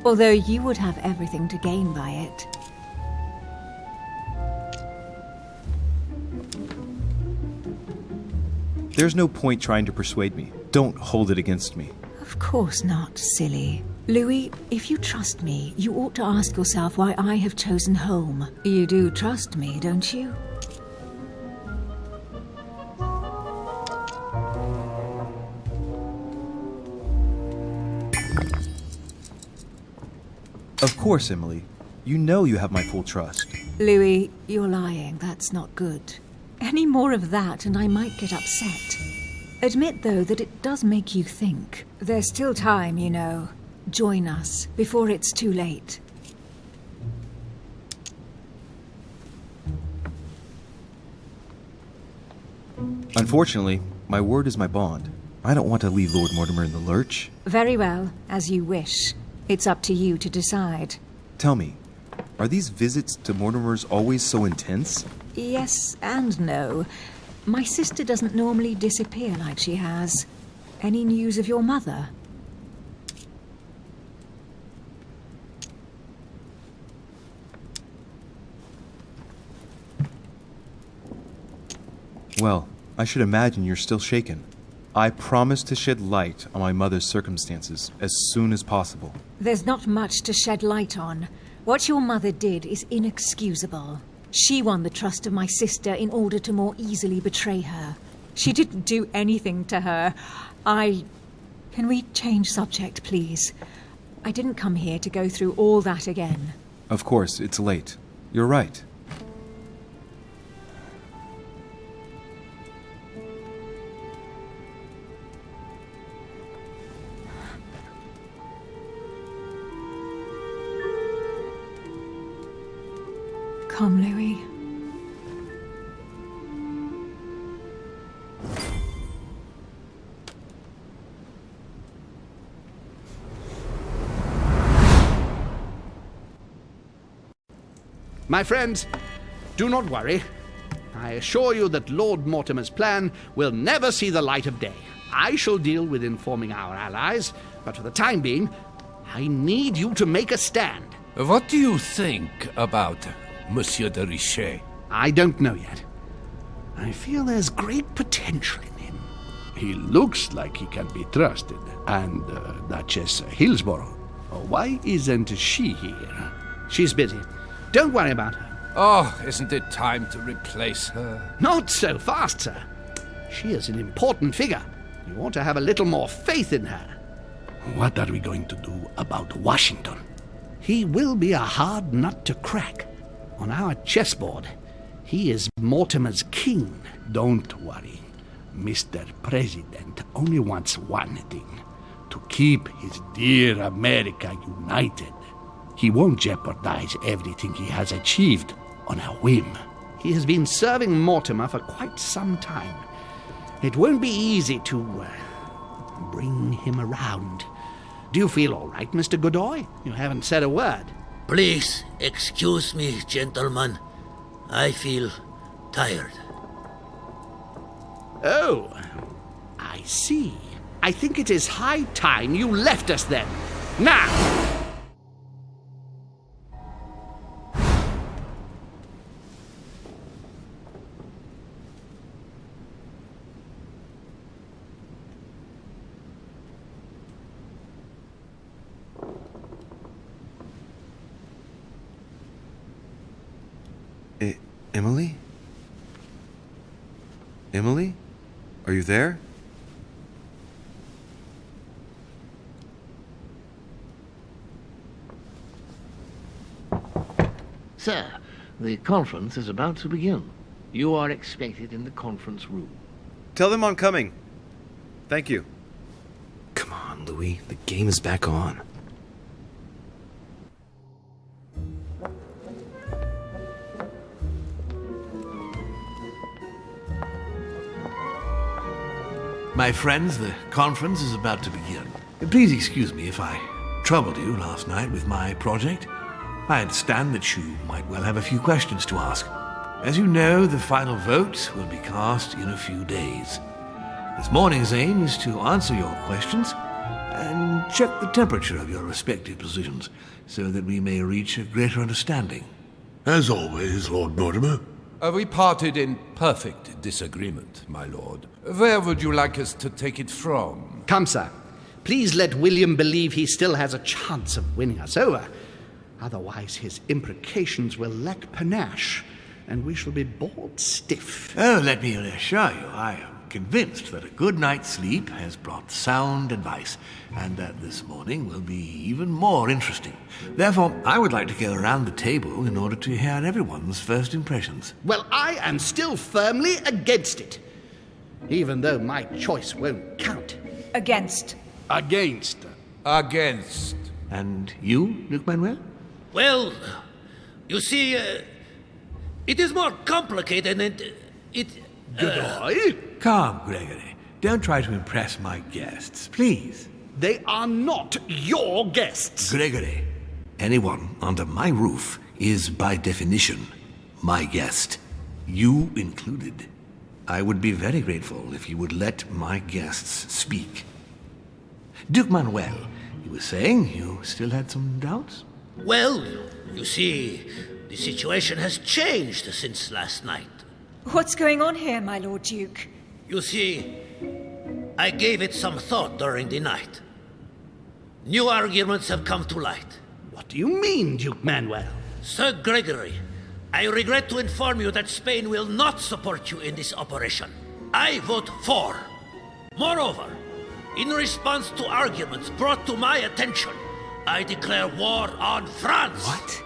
although you would have everything to gain by it. There's no point trying to persuade me. Don't hold it against me. Of course not, silly. Louis, if you trust me, you ought to ask yourself why I have chosen home. You do trust me, don't you? Of course, Emily. You know you have my full trust. Louis, you're lying. That's not good. Any more of that and I might get upset. Admit, though, that it does make you think. There's still time, you know. Join us before it's too late. Unfortunately, my word is my bond. I don't want to leave Lord Mortimer in the lurch. Very well, as you wish. It's up to you to decide. Tell me, are these visits to Mortimer's always so intense? Yes and no. My sister doesn't normally disappear like she has. Any news of your mother? Well, I should imagine you're still shaken. I promise to shed light on my mother's circumstances as soon as possible. There's not much to shed light on. What your mother did is inexcusable. She won the trust of my sister in order to more easily betray her. She didn't do anything to her. Can we change subject, please? I didn't come here to go through all that again. Of course, it's late. You're right. Come, Louis. My friends, do not worry. I assure you that Lord Mortimer's plan will never see the light of day. I shall deal with informing our allies, but for the time being, I need you to make a stand. What do you think about Monsieur de Riche? I don't know yet. I feel there's great potential in him. He looks like he can be trusted. And Duchess Hillsborough, why isn't she here? She's busy. Don't worry about her. Oh, isn't it time to replace her? Not so fast, sir. She is an important figure. You ought to have a little more faith in her. What are we going to do about Washington? He will be a hard nut to crack. On our chessboard, he is Mortimer's king. Don't worry. Mr. President only wants one thing: to keep his dear America united. He won't jeopardize everything he has achieved on a whim. He has been serving Mortimer for quite some time. It won't be easy to bring him around. Do you feel all right, Mr. Godoy? You haven't said a word. Please excuse me, gentlemen. I feel tired. Oh, I see. I think it is high time you left us then. Now! Emily? Emily? Are you there? Sir, the conference is about to begin. You are expected in the conference room. Tell them I'm coming. Thank you. Come on, Louis. The game is back on. My friends, the conference is about to begin. Please excuse me if I troubled you last night with my project. I understand that you might well have a few questions to ask. As you know, the final vote will be cast in a few days. This morning's aim is to answer your questions and check the temperature of your respective positions so that we may reach a greater understanding. As always, Lord Mortimer. We parted in perfect disagreement, my lord. Where would you like us to take it from? Come, sir. Please let William believe he still has a chance of winning us over. Otherwise, his imprecations will lack panache, and we shall be bored stiff. Oh, let me reassure you, I am convinced that a good night's sleep has brought sound advice, and that this morning will be even more interesting. Therefore, I would like to go around the table in order to hear everyone's first impressions. Well, I am still firmly against it, even though my choice won't count. Against. Against. Against. And you, Luc Manuel? Well, you see, it is more complicated and Goodbye? Calm, Gregory. Don't try to impress my guests, please. They are not your guests. Gregory, anyone under my roof is by definition my guest. You included. I would be very grateful if you would let my guests speak. Duke Manuel, you were saying you still had some doubts? Well, you see, the situation has changed since last night. What's going on here, my Lord Duke? You see, I gave it some thought during the night. New arguments have come to light. What do you mean, Duke Manuel? Sir Gregory, I regret to inform you that Spain will not support you in this operation. I vote for. Moreover, in response to arguments brought to my attention, I declare war on France. What?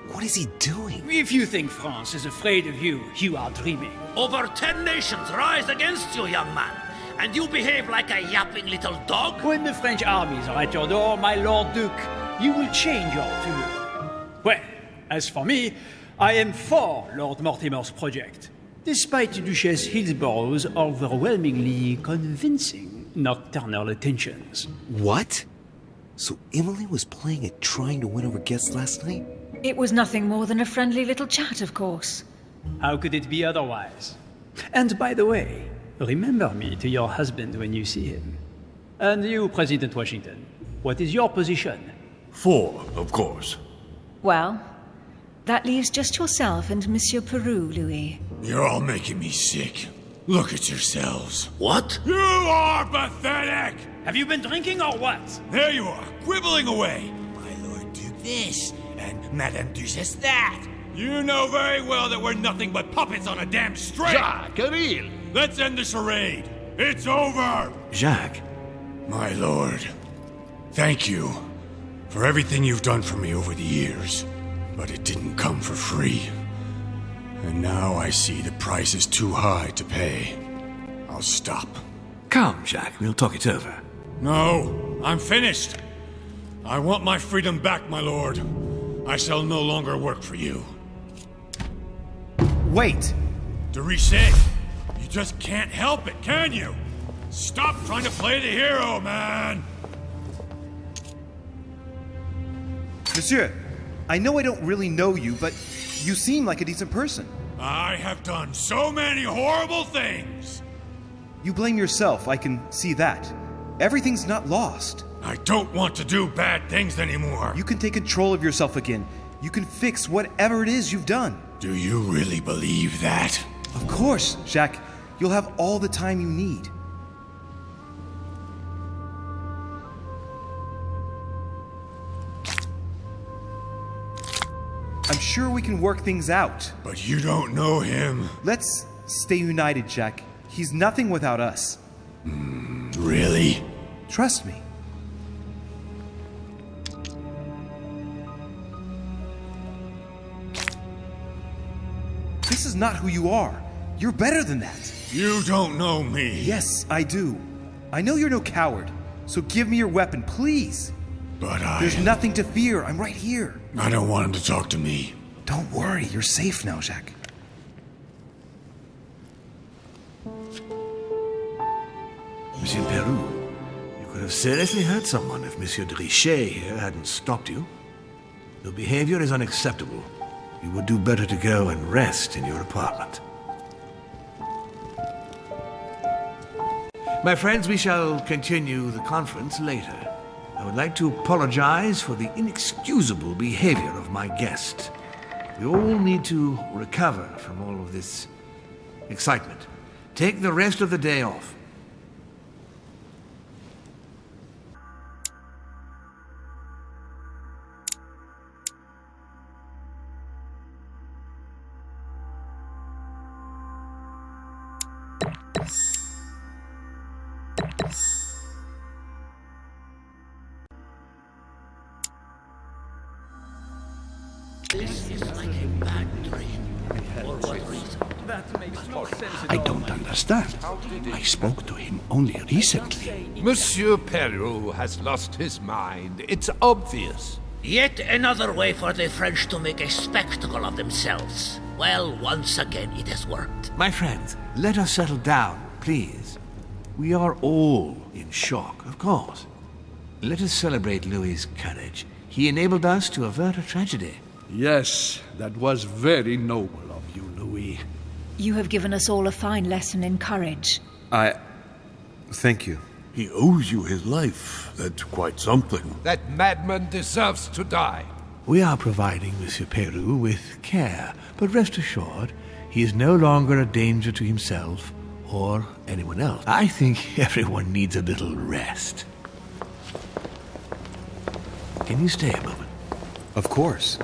What is he doing? If you think France is afraid of you, you are dreaming. Over 10 nations rise against you, young man, and you behave like a yapping little dog? When the French armies are at your door, my Lord Duke, you will change your tune. Well, as for me, I am for Lord Mortimer's project, despite Duchess Hillsborough's overwhelmingly convincing nocturnal attentions. What? So Emily was playing at trying to win over guests last night? It was nothing more than a friendly little chat, of course. How could it be otherwise? And by the way, remember me to your husband when you see him. And you, President Washington, what is your position? For, of course. Well, that leaves just yourself and Monsieur Peru, Louis. You're all making me sick. Look at yourselves. What? You are pathetic! Have you been drinking or what? There you are, quibbling away. My Lord Duke this, and Madame Duchess that. You know very well that we're nothing but puppets on a damn string. Jacques, really? Let's end the charade. It's over. Jacques. My lord, thank you for everything you've done for me over the years. But it didn't come for free. And now I see the price is too high to pay. I'll stop. Come, Jacques, we'll talk it over. No, I'm finished. I want my freedom back, my lord. I shall no longer work for you. Wait! De Riche, you just can't help it, can you? Stop trying to play the hero, man! Monsieur, I know I don't really know you, but you seem like a decent person. I have done so many horrible things! You blame yourself, I can see that. Everything's not lost. I don't want to do bad things anymore. You can take control of yourself again. You can fix whatever it is you've done. Do you really believe that? Of course, Jacques. You'll have all the time you need. I'm sure we can work things out. But you don't know him. Let's stay united, Jack. He's nothing without us. Really? Trust me. This is not who you are. You're better than that. You don't know me. Yes, I do. I know you're no coward, so give me your weapon, please. But There's nothing to fear. I'm right here. I don't want him to talk to me. Don't worry. You're safe now, Jacques. Monsieur Peru, you could have seriously hurt someone if Monsieur de Riche here hadn't stopped you. Your behavior is unacceptable. You would do better to go and rest in your apartment. My friends, we shall continue the conference later. I would like to apologize for the inexcusable behavior of my guest. We all need to recover from all of this excitement. Take the rest of the day off. This is like a bad dream. For what reason? That makes no sense at I all. don't understand. I spoke to him only recently. Monsieur Peru has lost his mind. It's obvious. Yet another way for the French to make a spectacle of themselves. Well, once again it has worked. My friends, let us settle down, please. We are all in shock, of course. Let us celebrate Louis's courage. He enabled us to avert a tragedy. Yes, that was very noble of you, Louis. You have given us all a fine lesson in courage. Thank you. He owes you his life. That's quite something. That madman deserves to die. We are providing Monsieur Peru with care, but rest assured, he is no longer a danger to himself or anyone else. I think everyone needs a little rest. Can you stay a moment? Of course.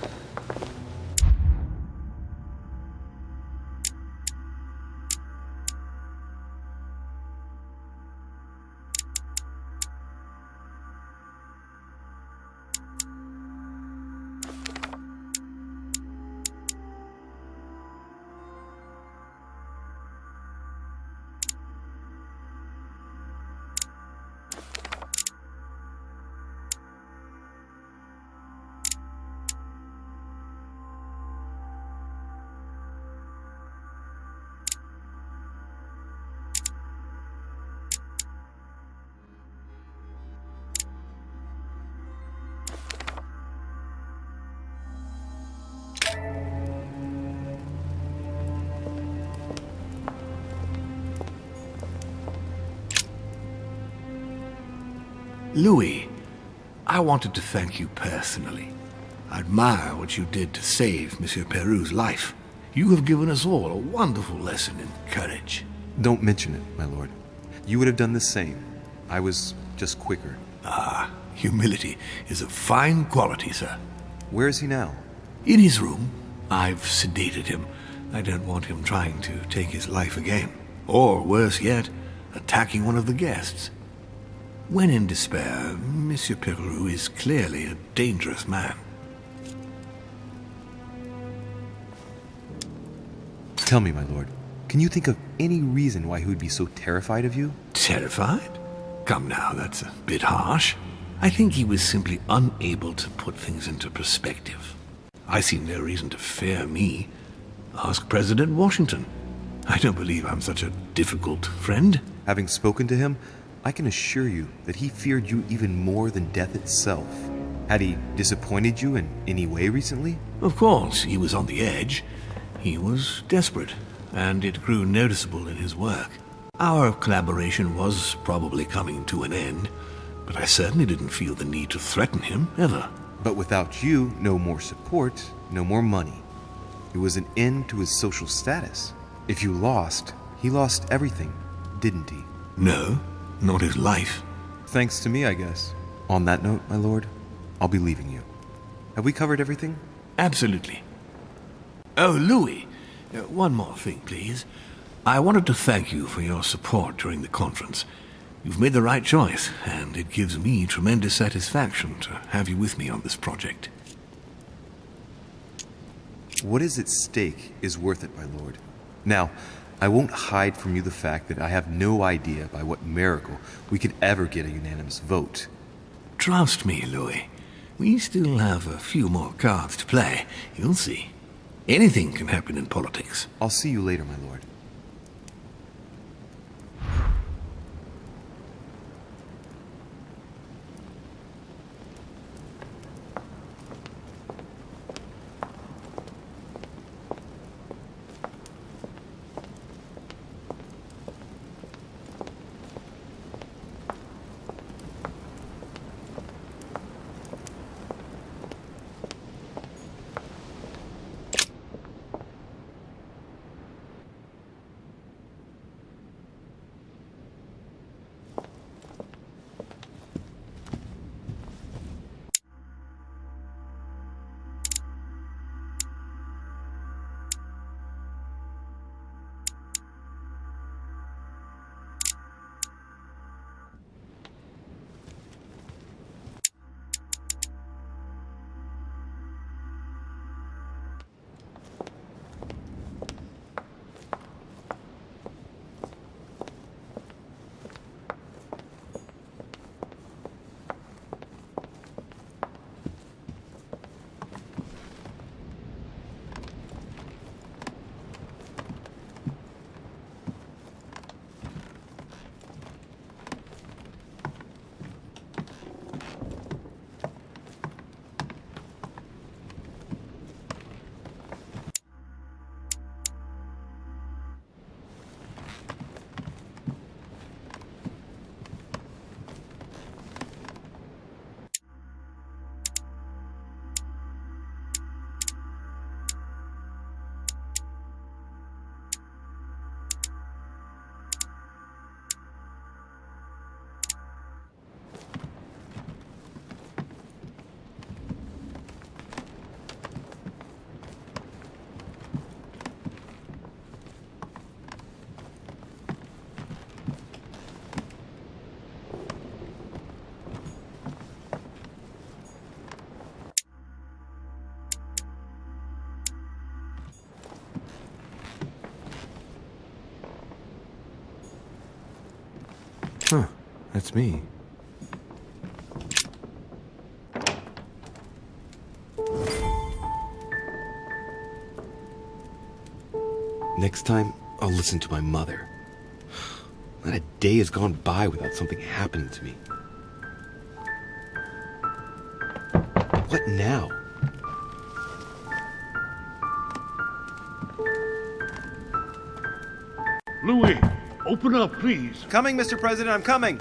Louis, I wanted to thank you personally. I admire what you did to save Monsieur Peru's life. You have given us all a wonderful lesson in courage. Don't mention it, my lord. You would have done the same. I was just quicker. Ah, humility is a fine quality, sir. Where is he now? In his room. I've sedated him. I don't want him trying to take his life again. Or, worse yet, attacking one of the guests. When in despair, Monsieur Peru is clearly a dangerous man. Tell me, my lord, can you think of any reason why he would be so terrified of you? Terrified? Come now, that's a bit harsh. I think he was simply unable to put things into perspective. I see no reason to fear me. Ask President Washington. I don't believe I'm such a difficult friend. Having spoken to him, I can assure you that he feared you even more than death itself. Had he disappointed you in any way recently? Of course, he was on the edge. He was desperate, and it grew noticeable in his work. Our collaboration was probably coming to an end, but I certainly didn't feel the need to threaten him, ever. But without you, no more support, no more money. It was an end to his social status. If you lost, he lost everything, didn't he? No, not his life. Thanks to me, I guess. On that note, my lord, I'll be leaving you. Have we covered everything? Absolutely. Oh, Louis, one more thing, please. I wanted to thank you for your support during the conference. You've made the right choice, and it gives me tremendous satisfaction to have you with me on this project. What is at stake is worth it, my lord. Now, I won't hide from you the fact that I have no idea by what miracle we could ever get a unanimous vote. Trust me, Louis. We still have a few more cards to play. You'll see. Anything can happen in politics. I'll see you later, my lord. Huh, that's me. Next time, I'll listen to my mother. Not a day has gone by without something happening to me. What now? Louis, open up, please. Coming, Mr. President, I'm coming.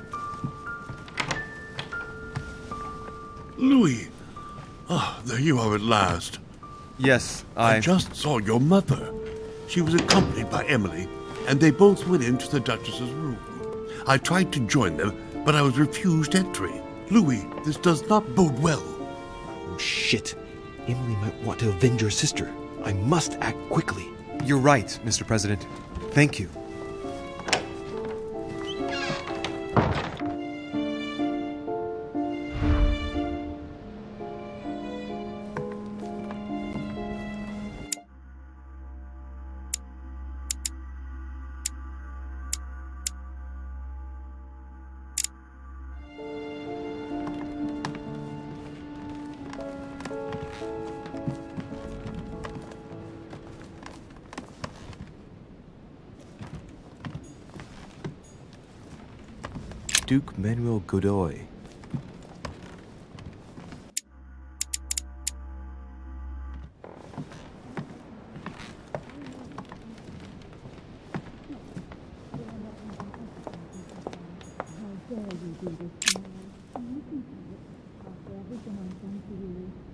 Louis. Ah, there you are at last. Yes, I just saw your mother. She was accompanied by Emily, and they both went into the Duchess's room. I tried to join them, but I was refused entry. Louis, this does not bode well. Oh, shit. Emily might want to avenge her sister. I must act quickly. You're right, Mr. President. Thank you. Duke Manuel Godoy.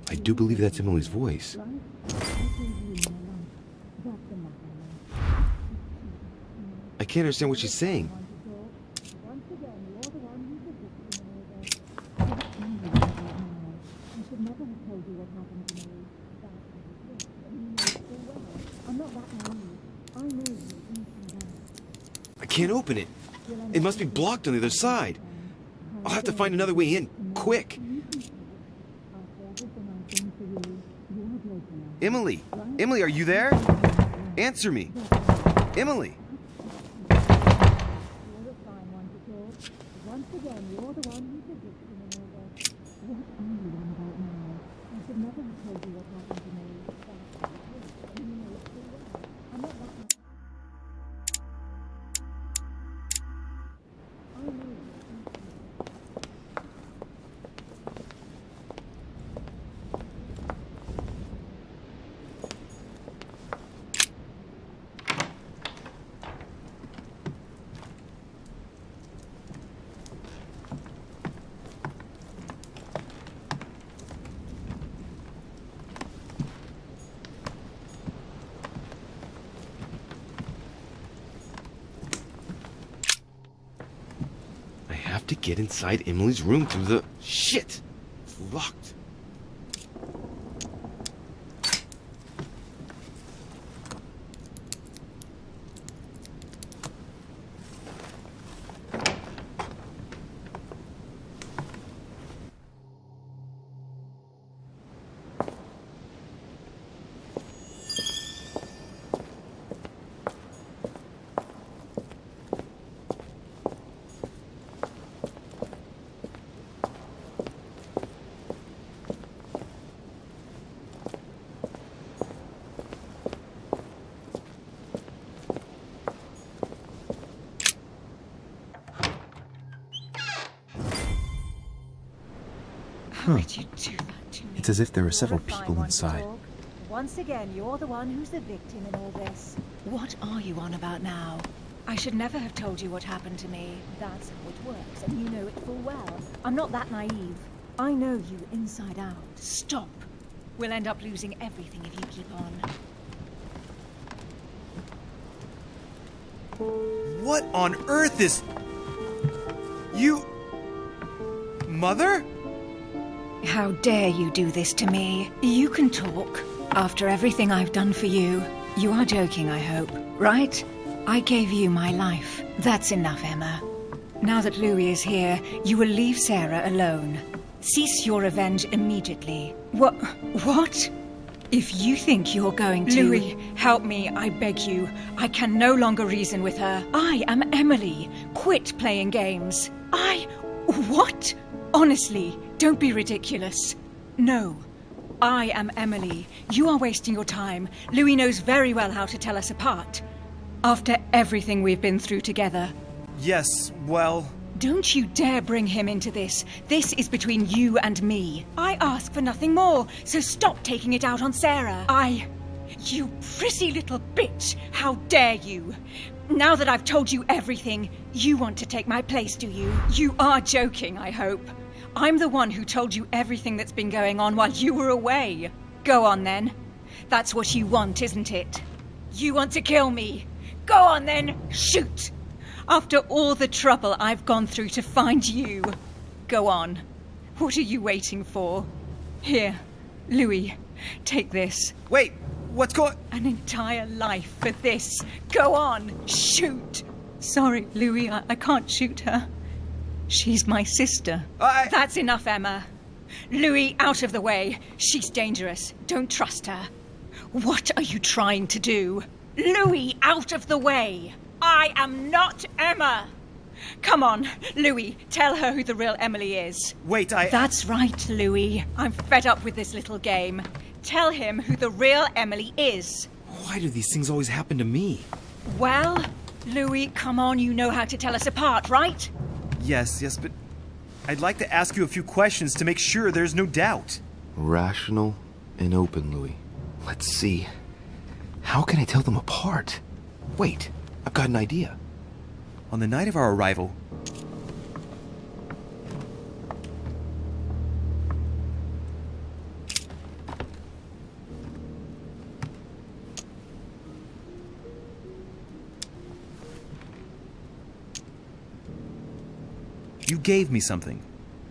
I do believe that's Emily's voice. I can't understand what she's saying. I can't open it. It must be blocked on the other side. I'll have to find another way in, quick. Emily! Emily, are you there? Answer me. Emily! To get inside Emily's room through the... Shit! It's locked. How could you do that to me? It's as if there are several people inside. Once again, you're the one who's the victim in all this. What are you on about now? I should never have told you what happened to me. That's how it works, and you know it full well. I'm not that naive. I know you inside out. Stop. We'll end up losing everything if you keep on. What on earth is... You... Mother? How dare you do this to me? You can talk. After everything I've done for you. You are joking, I hope. Right? I gave you my life. That's enough, Emma. Now that Louis is here, you will leave Sarah alone. Cease your revenge immediately. What? If you think you're going to... Louis, help me, I beg you. I can no longer reason with her. I am Emily. Quit playing games. What? Honestly, don't be ridiculous. No. I am Emily. You are wasting your time. Louis knows very well how to tell us apart. After everything we've been through together. Yes, well... Don't you dare bring him into this. This is between you and me. I ask for nothing more, so stop taking it out on Sarah. You prissy little bitch! How dare you! Now that I've told you everything, you want to take my place, do you? You are joking, I hope. I'm the one who told you everything that's been going on while you were away. Go on, then. That's what you want, isn't it? You want to kill me. Go on, then. Shoot! After all the trouble I've gone through to find you. Go on. What are you waiting for? Here, Louis, take this. Wait, what's going... An entire life for this. Go on, shoot. Sorry, Louis, I can't shoot her. She's my sister. That's enough, Emma. Louis, out of the way. She's dangerous. Don't trust her. What are you trying to do? Louis, out of the way. I am not Emma. Come on, Louis, tell her who the real Emily is. Wait, That's right, Louis. I'm fed up with this little game. Tell him who the real Emily is. Why do these things always happen to me? Well, Louis, come on, you know how to tell us apart, right? Yes, but I'd like to ask you a few questions to make sure there's no doubt. Rational and open, Louis. Let's see. How can I tell them apart? Wait, I've got an idea. On the night of our arrival... You gave me something.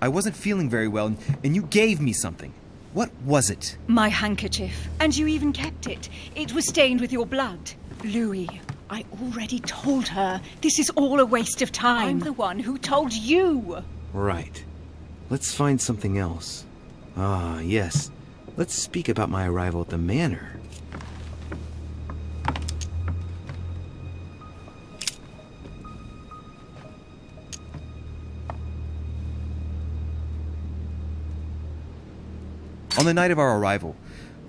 I wasn't feeling very well, and you gave me something. What was it? My handkerchief. And you even kept it. It was stained with your blood. Louis, I already told her. This is all a waste of time. I'm the one who told you. Right. Let's find something else. Ah, yes. Let's speak about my arrival at the manor. On the night of our arrival,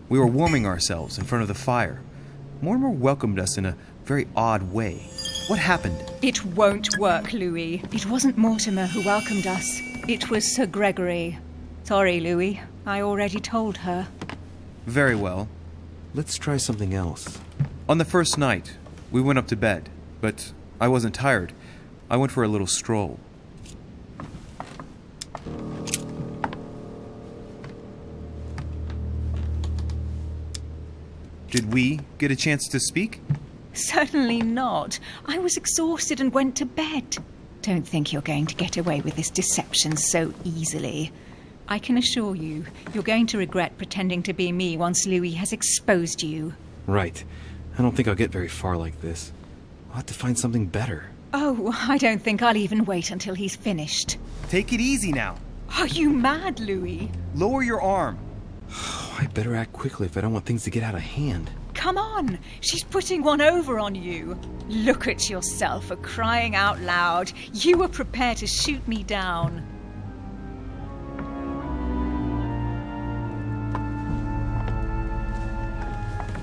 we were warming ourselves in front of the fire. Mortimer welcomed us in a very odd way. What happened? It won't work, Louis. It wasn't Mortimer who welcomed us. It was Sir Gregory. Sorry, Louis. I already told her. Very well. Let's try something else. On the first night, we went up to bed, but I wasn't tired. I went for a little stroll. Did we get a chance to speak? Certainly not. I was exhausted and went to bed. Don't think you're going to get away with this deception so easily. I can assure you, you're going to regret pretending to be me once Louis has exposed you. Right. I don't think I'll get very far like this. I'll have to find something better. Oh, I don't think I'll even wait until he's finished. Take it easy now. Are you mad, Louis? Lower your arm. I better act quickly if I don't want things to get out of hand. Come on, she's putting one over on you. Look at yourself for crying out loud. You were prepared to shoot me down.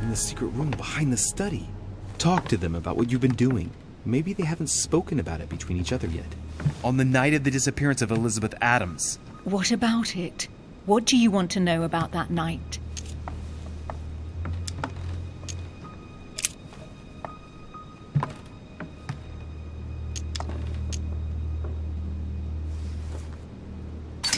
In the secret room behind the study. Talk to them about what you've been doing. Maybe they haven't spoken about it between each other yet. On the night of the disappearance of Elizabeth Adams. What about it? What do you want to know about that night?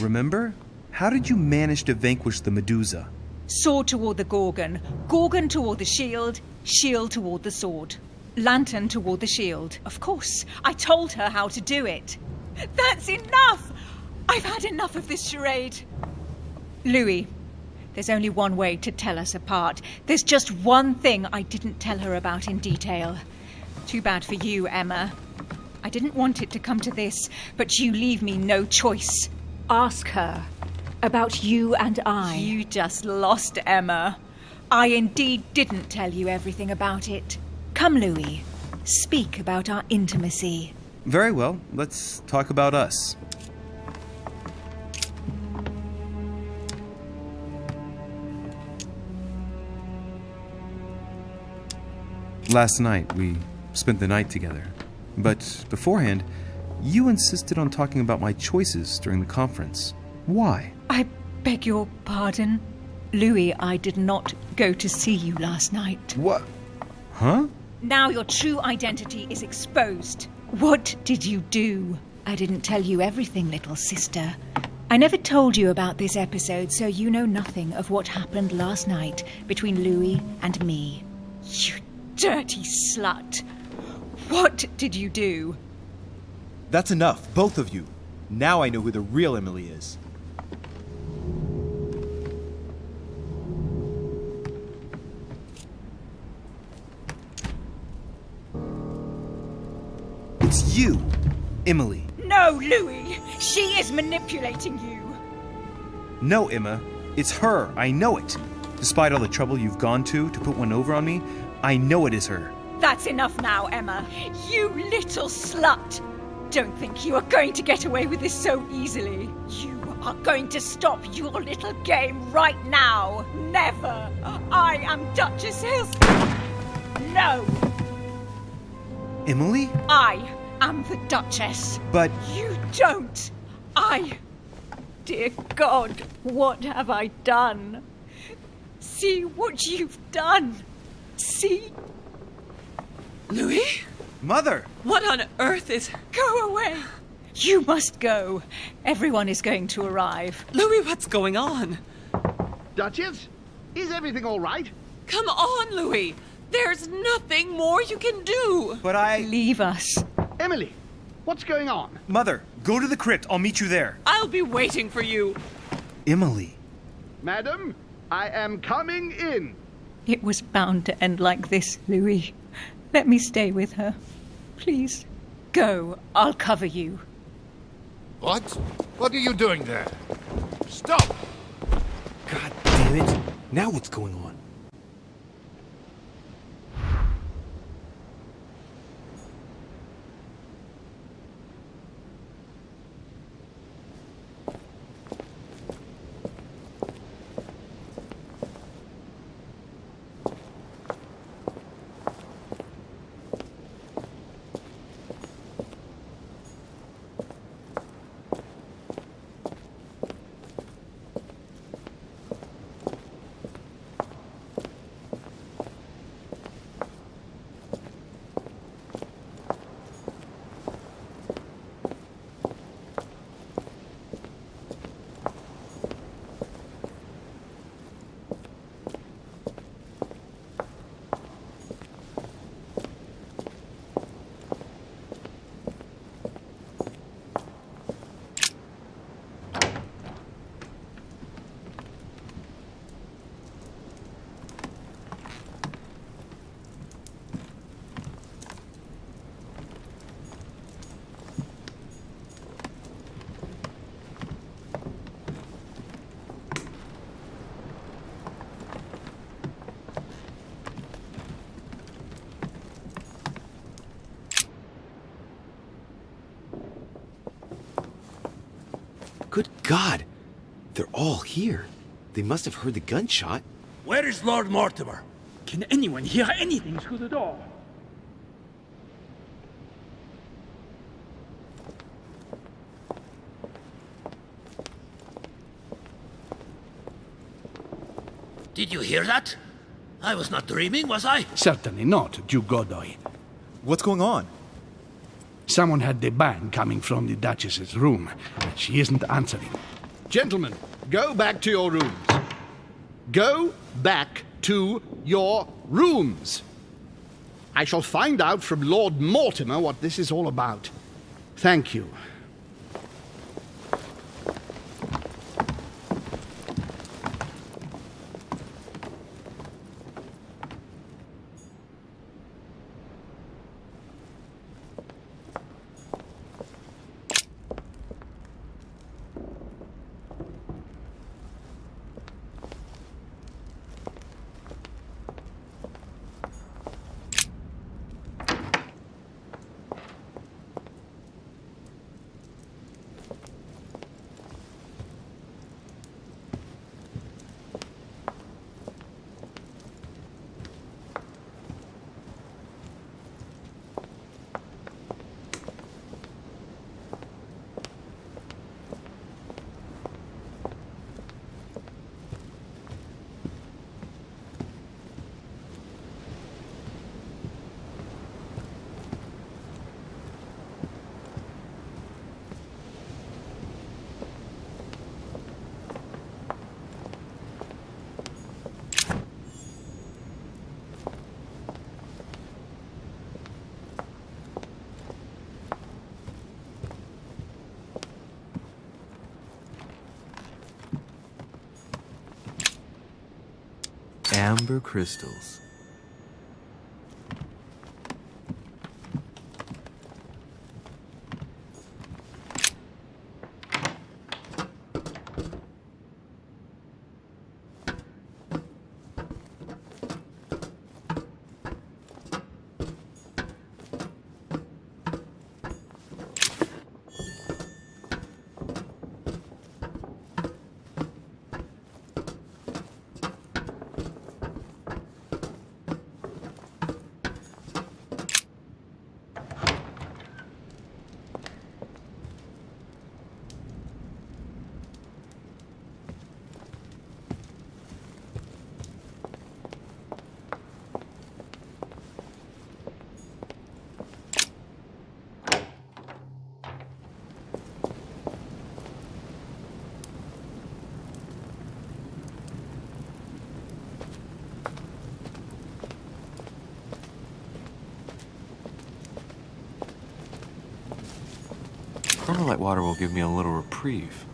Remember? How did you manage to vanquish the Medusa? Sword toward the Gorgon, Gorgon toward the shield, shield toward the sword. Lantern toward the shield. Of course, I told her how to do it. That's enough! I've had enough of this charade. Louis, there's only one way to tell us apart. There's just one thing I didn't tell her about in detail. Too bad for you, Emma. I didn't want it to come to this, but you leave me no choice. Ask her about you and I. You just lost, Emma. I indeed didn't tell you everything about it. Come, Louis. Speak about our intimacy. Very well. Let's talk about us. Last night, we spent the night together. But beforehand, you insisted on talking about my choices during the conference. Why? I beg your pardon? Louis, I did not go to see you last night. What? Huh? Now your true identity is exposed. What did you do? I didn't tell you everything, little sister. I never told you about this episode, so you know nothing of what happened last night between Louis and me. You dirty slut. What did you do? That's enough, both of you. Now I know who the real Emily is. It's you, Emily. No, Louis! She is manipulating you! No, Emma. It's her. I know it. Despite all the trouble you've gone to put one over on me, I know it is her. That's enough now, Emma. You little slut! Don't think you are going to get away with this so easily. You are going to stop your little game right now. Never! I am Duchess Hills. No! Emily? I am the Duchess. But... You don't! Dear God, what have I done? See what you've done. See? Louis? Mother! What on earth is... Go away! You must go. Everyone is going to arrive. Louis, what's going on? Duchess? Is everything all right? Come on, Louis. There's nothing more you can do. But I... Leave us. Emily, what's going on? Mother, go to the crypt. I'll meet you there. I'll be waiting for you. Emily. Madam, I am coming in. It was bound to end like this, Louis. Let me stay with her. Please. Go. I'll cover you. What? What are you doing there? Stop! God damn it! Now what's going on? Good God! They're all here. They must have heard the gunshot. Where is Lord Mortimer? Can anyone hear anything through the door? Did you hear that? I was not dreaming, was I? Certainly not, Duke Godoy. What's going on? Someone had the bang coming from the Duchess's room. She isn't answering. Gentlemen, go back to your rooms. Go back to your rooms. I shall find out from Lord Mortimer what this is all about. Thank you. Amber crystals. Permalite water will give me a little reprieve.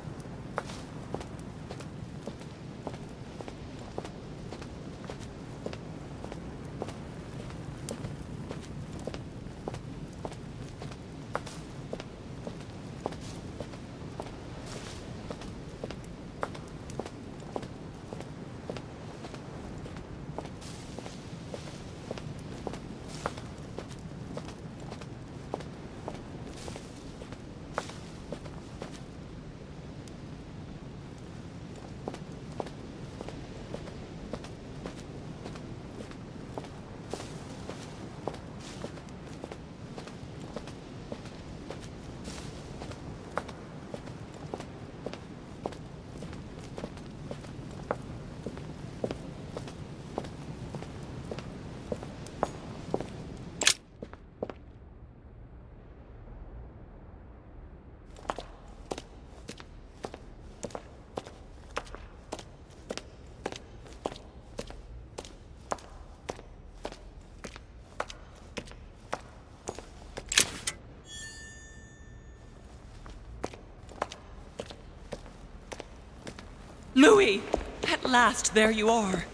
Louis! At last, there you are.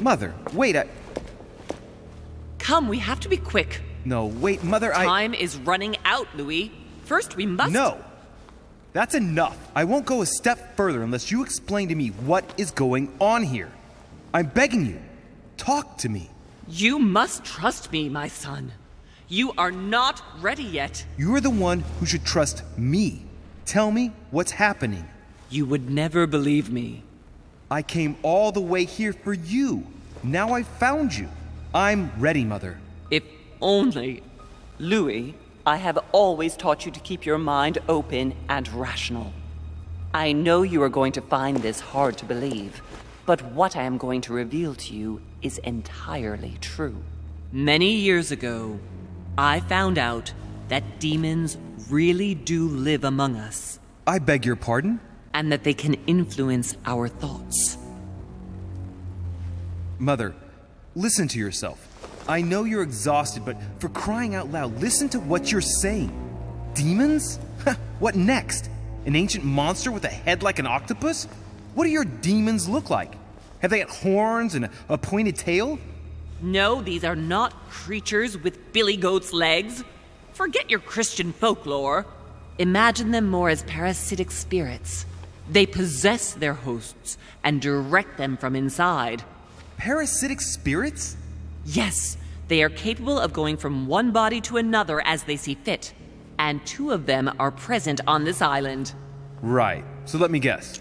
Mother, wait, Come, we have to be quick. No, wait, Mother, Time is running out, Louis. First, we must... No! That's enough. I won't go a step further unless you explain to me what is going on here. I'm begging you. Talk to me. You must trust me, my son. You are not ready yet. You're the one who should trust me. Tell me what's happening. You would never believe me. I came all the way here for you. Now I found you. I'm ready, Mother. If only... Louis, I have always taught you to keep your mind open and rational. I know you are going to find this hard to believe, but what I am going to reveal to you is entirely true. Many years ago, I found out that demons really do live among us. I beg your pardon? And that they can influence our thoughts. Mother, listen to yourself. I know you're exhausted, but for crying out loud, listen to what you're saying. Demons? What next? An ancient monster with a head like an octopus? What do your demons look like? Have they got horns and a pointed tail? No, these are not creatures with billy goat's legs. Forget your Christian folklore. Imagine them more as parasitic spirits. They possess their hosts and direct them from inside. Parasitic spirits? Yes, they are capable of going from one body to another as they see fit. And 2 of them are present on this island. Right. So let me guess.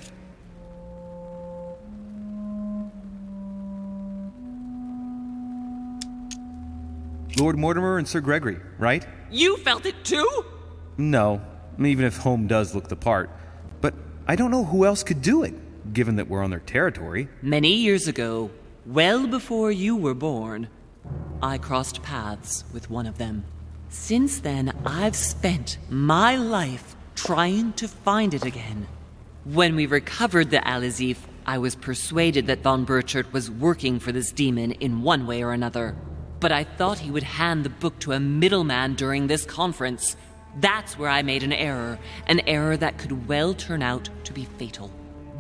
Lord Mortimer and Sir Gregory, right? You felt it too? No, even if Home does look the part. But I don't know who else could do it, given that we're on their territory. Many years ago, well before you were born, I crossed paths with one of them. Since then, I've spent my life trying to find it again. When we recovered the Alizif, I was persuaded that von Burchard was working for this demon in one way or another. But I thought he would hand the book to a middleman during this conference. That's where I made an error that could well turn out to be fatal.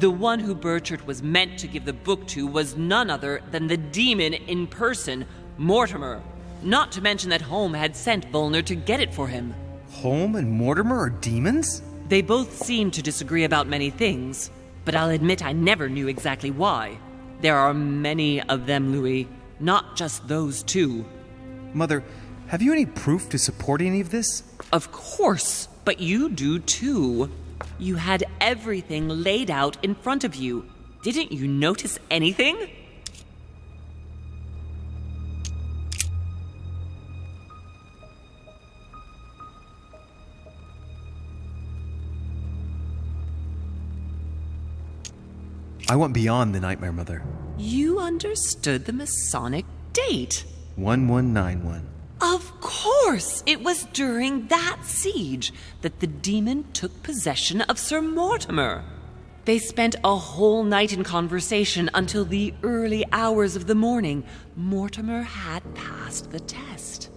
The one who Burchard was meant to give the book to was none other than the demon in person, Mortimer. Not to mention that Home had sent Volner to get it for him. Home and Mortimer are demons? They both seem to disagree about many things, but I'll admit I never knew exactly why. There are many of them, Louis, not just those 2. Mother, have you any proof to support any of this? Of course, but you do too. You had everything laid out in front of you. Didn't you notice anything? I went beyond the nightmare, Mother. You understood the Masonic date. 1191. Of course! It was during that siege that the demon took possession of Sir Mortimer. They spent a whole night in conversation until the early hours of the morning. Mortimer had passed the test.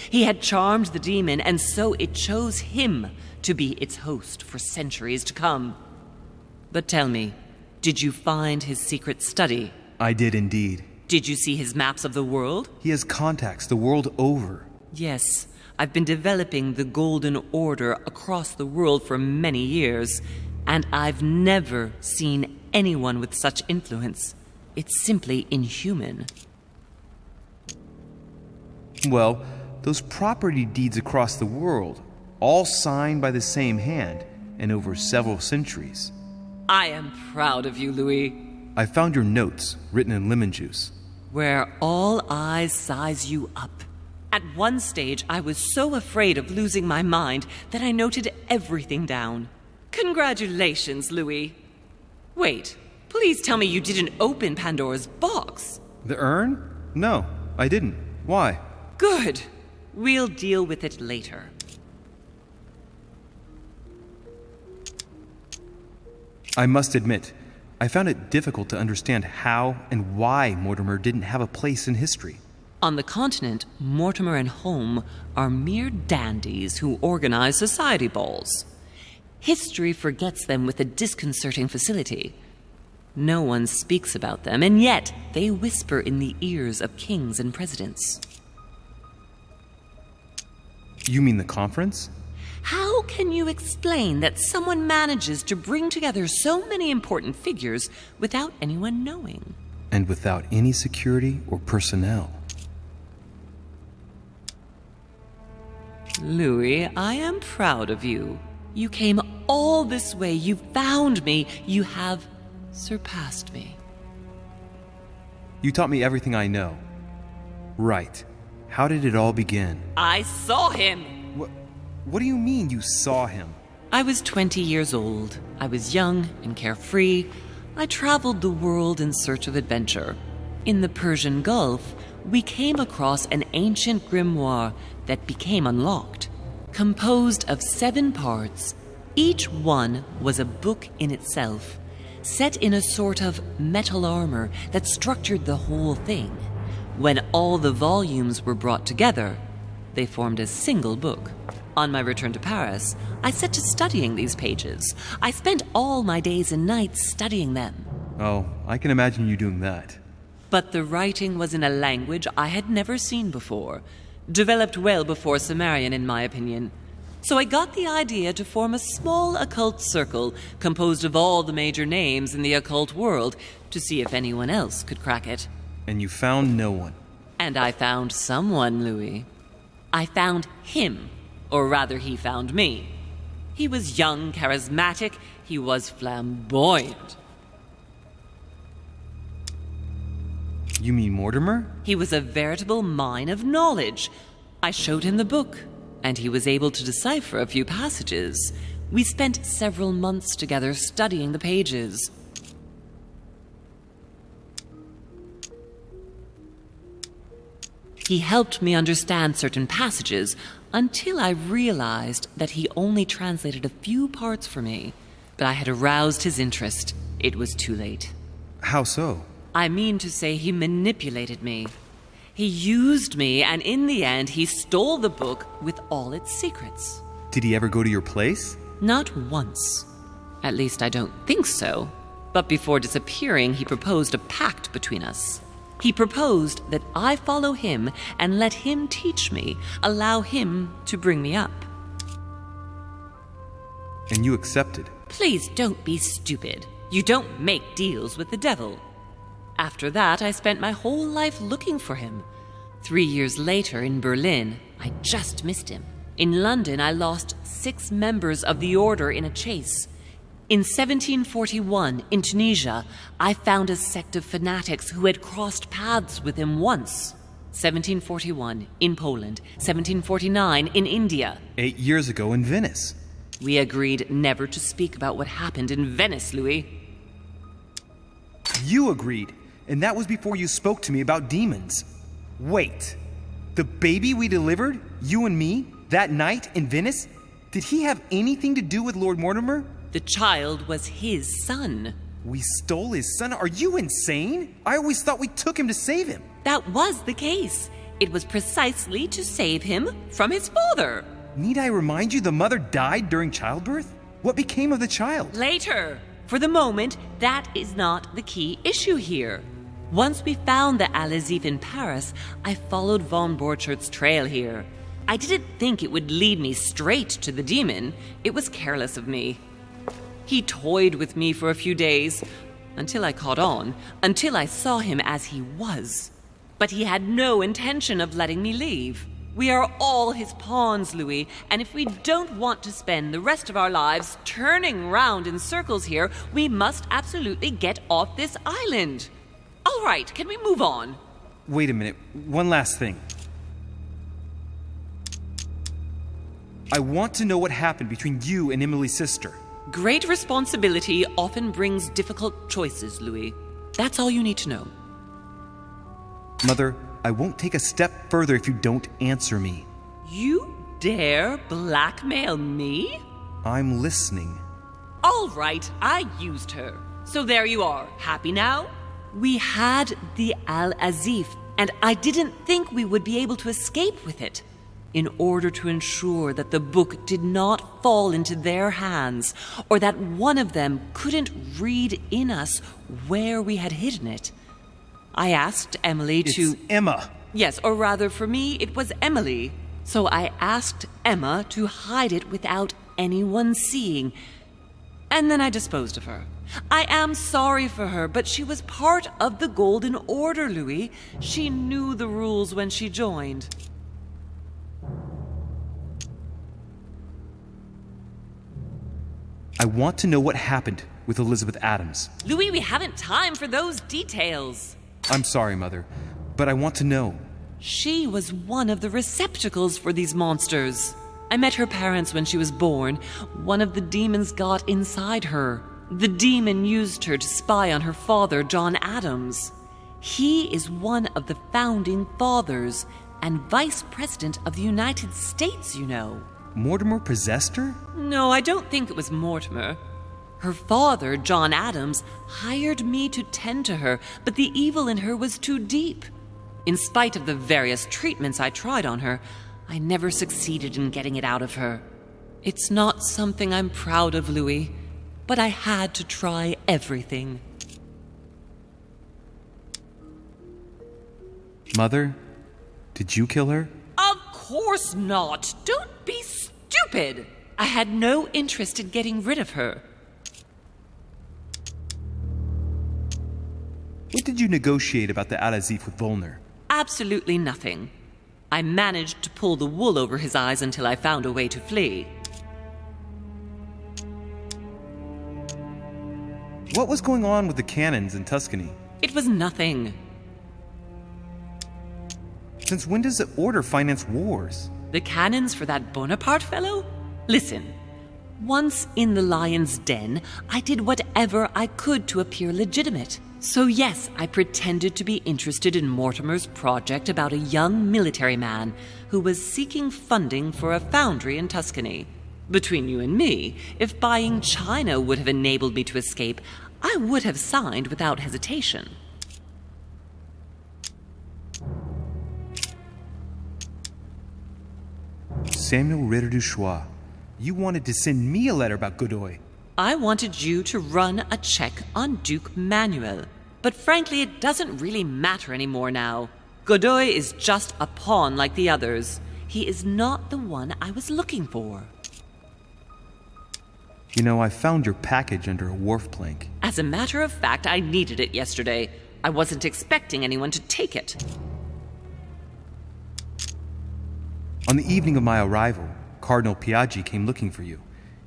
He had charmed the demon, and so it chose him to be its host for centuries to come. But tell me, did you find his secret study? I did indeed. Did you see his maps of the world? He has contacts the world over. Yes, I've been developing the Golden Order across the world for many years, and I've never seen anyone with such influence. It's simply inhuman. Well, those property deeds across the world, all signed by the same hand, and over several centuries. I am proud of you, Louis. I found your notes, written in lemon juice. Where all eyes size you up. At one stage, I was so afraid of losing my mind that I noted everything down. Congratulations, Louis. Wait, please tell me you didn't open Pandora's box. The urn? No, I didn't. Why? Good. We'll deal with it later. I must admit, I found it difficult to understand how and why Mortimer didn't have a place in history. On the continent, Mortimer and Home are mere dandies who organize society balls. History forgets them with a disconcerting facility. No one speaks about them, and yet they whisper in the ears of kings and presidents. You mean the conference? How can you explain that someone manages to bring together so many important figures without anyone knowing? And without any security or personnel. Louis, I am proud of you. You came all this way. You found me. You have surpassed me. You taught me everything I know. Right. How did it all begin? I saw him! What do you mean you saw him? I was 20 years old. I was young and carefree. I traveled the world in search of adventure. In the Persian Gulf, we came across an ancient grimoire that became unlocked. Composed of 7 parts, each one was a book in itself, set in a sort of metal armor that structured the whole thing. When all the volumes were brought together, they formed a single book. On my return to Paris, I set to studying these pages. I spent all my days and nights studying them. Oh, I can imagine you doing that. But the writing was in a language I had never seen before, developed well before Sumerian, in my opinion. So I got the idea to form a small occult circle composed of all the major names in the occult world to see if anyone else could crack it. And you found no one. And I found someone, Louis. I found him. Or rather, he found me. He was young, charismatic. He was flamboyant. You mean Mortimer? He was a veritable mine of knowledge. I showed him the book, and he was able to decipher a few passages. We spent several months together studying the pages. He helped me understand certain passages until I realized that he only translated a few parts for me. But I had aroused his interest. It was too late. How so? I mean to say he manipulated me. He used me, and in the end, he stole the book with all its secrets. Did he ever go to your place? Not once. At least I don't think so. But before disappearing, he proposed a pact between us. He proposed that I follow him and let him teach me, allow him to bring me up. And you accepted? Please don't be stupid. You don't make deals with the devil. After that, I spent my whole life looking for him. 3 years later, in Berlin, I just missed him. In London, I lost 6 members of the order in a chase. In 1741, in Tunisia, I found a sect of fanatics who had crossed paths with him once. 1741, in Poland. 1749, in India. 8 years ago in Venice. We agreed never to speak about what happened in Venice, Louis. You agreed, and that was before you spoke to me about demons. Wait, the baby we delivered, you and me, that night in Venice, did he have anything to do with Lord Mortimer? The child was his son. We stole his son? Are you insane? I always thought we took him to save him. That was the case. It was precisely to save him from his father. Need I remind you the mother died during childbirth? What became of the child? Later. For the moment, that is not the key issue here. Once we found the Al-Azif in Paris, I followed von Borchart's trail here. I didn't think it would lead me straight to the demon. It was careless of me. He toyed with me for a few days, until I caught on, until I saw him as he was. But he had no intention of letting me leave. We are all his pawns, Louis, and if we don't want to spend the rest of our lives turning round in circles here, we must absolutely get off this island. All right, can we move on? Wait a minute, one last thing. I want to know what happened between you and Emily's sister. Great responsibility often brings difficult choices, Louis. That's all you need to know. Mother, I won't take a step further if you don't answer me. You dare blackmail me? I'm listening. All right, I used her. So there you are. Happy now? We had the Al-Azif, and I didn't think we would be able to escape with it. in order to ensure that the book did not fall into their hands, or that one of them couldn't read in us where we had hidden it. I asked Emily to... It's Emma. Yes, or rather for me, it was Emily. So I asked Emma to hide it without anyone seeing, and then I disposed of her. I am sorry for her, but she was part of the Golden Order, Louis. She knew the rules when she joined. I want to know what happened with Elizabeth Adams. Louis, we haven't time for those details. I'm sorry, Mother, but I want to know. She was one of the receptacles for these monsters. I met her parents when she was born. One of the demons got inside her. The demon used her to spy on her father, John Adams. He is one of the founding fathers and vice president of the United States, you know. Mortimer possessed her? No, I don't think it was Mortimer. Her father, John Adams, hired me to tend to her, but the evil in her was too deep. In spite of the various treatments I tried on her, I never succeeded in getting it out of her. It's not something I'm proud of, Louis, but I had to try everything. Mother, did you kill her? Of course not. Don't be stupid. I had no interest in getting rid of her. What did you negotiate about the Adazif with Volner? Absolutely nothing. I managed to pull the wool over his eyes until I found a way to flee. What was going on with the cannons in Tuscany? It was nothing. Since when does the Order finance wars? The cannons for that Bonaparte fellow? Listen, once in the lion's den, I did whatever I could to appear legitimate. So yes, I pretended to be interested in Mortimer's project about a young military man who was seeking funding for a foundry in Tuscany. Between you and me, if buying China would have enabled me to escape, I would have signed without hesitation. Samuel Ritter du Choix, you wanted to send me a letter about Godoy. I wanted you to run a check on Duke Manuel. But frankly, it doesn't really matter anymore now. Godoy is just a pawn like the others. He is not the one I was looking for. You know, I found your package under a wharf plank. As a matter of fact, I needed it yesterday. I wasn't expecting anyone to take it. On the evening of my arrival, Cardinal Piaggi came looking for you.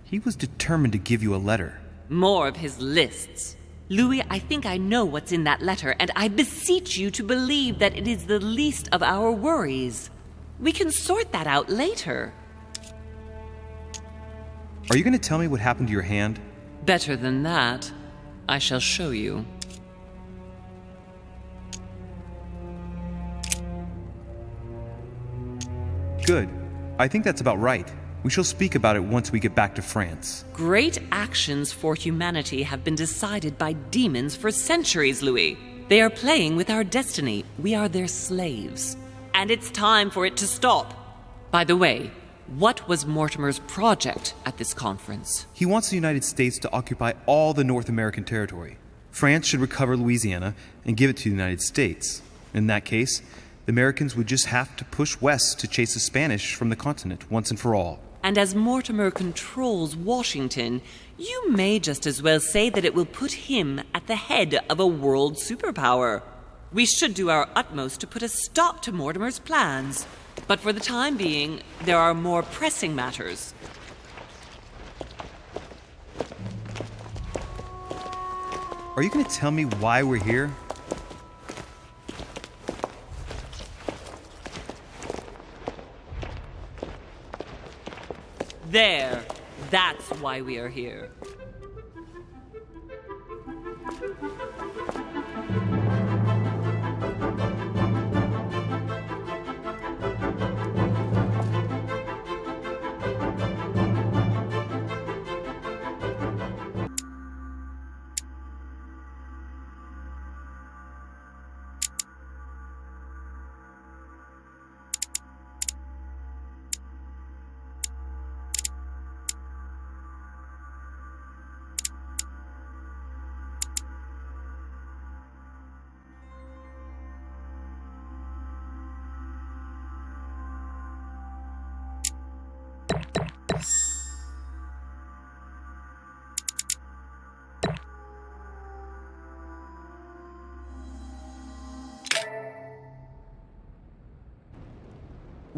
He was determined to give you a letter. More of his lists. Louis, I think I know what's in that letter, and I beseech you to believe that it is the least of our worries. We can sort that out later. Are you going to tell me what happened to your hand? Better than that. I shall show you. Good. I think that's about right. We shall speak about it once we get back to France. Great actions for humanity have been decided by demons for centuries, Louis. They are playing with our destiny. We are their slaves. And it's time for it to stop. By the way, what was Mortimer's project at this conference? He wants the United States to occupy all the North American territory. France should recover Louisiana and give it to the United States. In that case, the Americans would just have to push west to chase the Spanish from the continent once and for all. And as Mortimer controls Washington, you may just as well say that it will put him at the head of a world superpower. We should do our utmost to put a stop to Mortimer's plans. But for the time being, there are more pressing matters. Are you going to tell me why we're here? There. That's why we are here.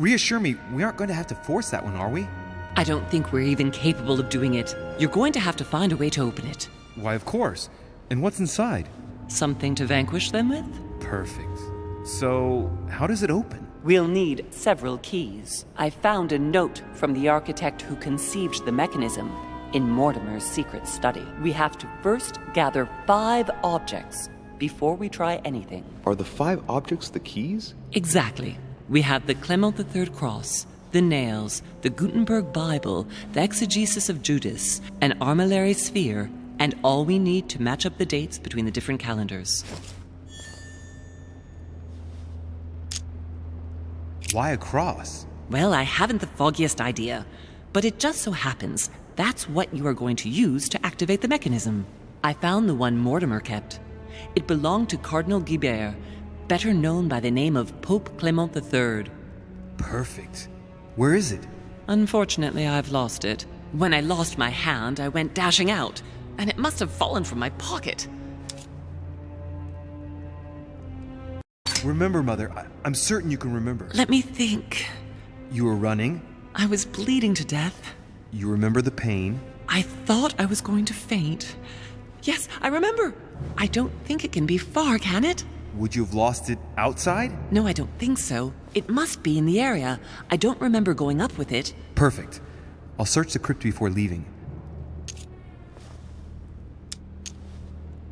Reassure me, we aren't going to have to force that one, are we? I don't think we're even capable of doing it. You're going to have to find a way to open it. Why, of course. And what's inside? Something to vanquish them with? Perfect. So, how does it open? We'll need several keys. I found a note from the architect who conceived the mechanism in Mortimer's secret study. We have to first gather 5 objects before we try anything. Are the 5 objects the keys? Exactly. We have the Clement III cross, the nails, the Gutenberg Bible, the exegesis of Judas, an armillary sphere, and all we need to match up the dates between the different calendars. Why a cross? Well, I haven't the foggiest idea, but it just so happens that's what you are going to use to activate the mechanism. I found the one Mortimer kept. It belonged to Cardinal Guibert, better known by the name of Pope Clement III. Perfect. Where is it? Unfortunately, I've lost it. When I lost my hand, I went dashing out, and it must have fallen from my pocket. Remember, Mother. I'm certain you can remember. Let me think. You were running. I was bleeding to death. You remember the pain. I thought I was going to faint. Yes, I remember. I don't think it can be far, can it? Would you have lost it outside? No, I don't think so. It must be in the area. I don't remember going up with it. Perfect. I'll search the crypt before leaving.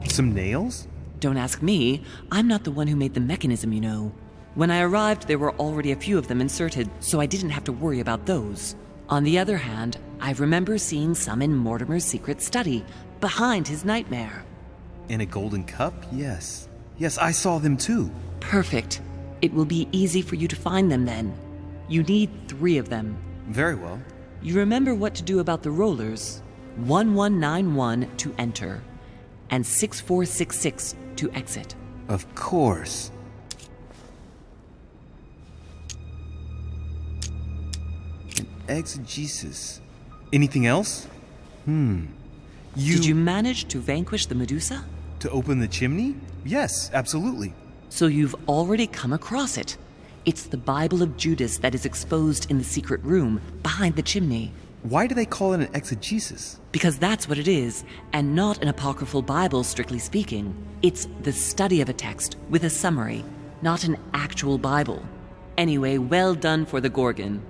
Some nails? Don't ask me. I'm not the one who made the mechanism, you know. When I arrived, there were already a few of them inserted, so I didn't have to worry about those. On the other hand, I remember seeing some in Mortimer's secret study, behind his nightmare. In a golden cup? Yes. Yes, I saw them too. Perfect. It will be easy for you to find them then. You need 3 of them. Very well. You remember what to do about the rollers. 1191 to enter, and 6466 to exit. Of course. An exegesis. Anything else? Did you manage to vanquish the Medusa? To open the chimney? Yes, absolutely. So you've already come across it. It's the Bible of Judas that is exposed in the secret room behind the chimney. Why do they call it an exegesis? Because that's what it is, and not an apocryphal Bible, strictly speaking. It's the study of a text with a summary, not an actual Bible. Anyway, well done for the Gorgon.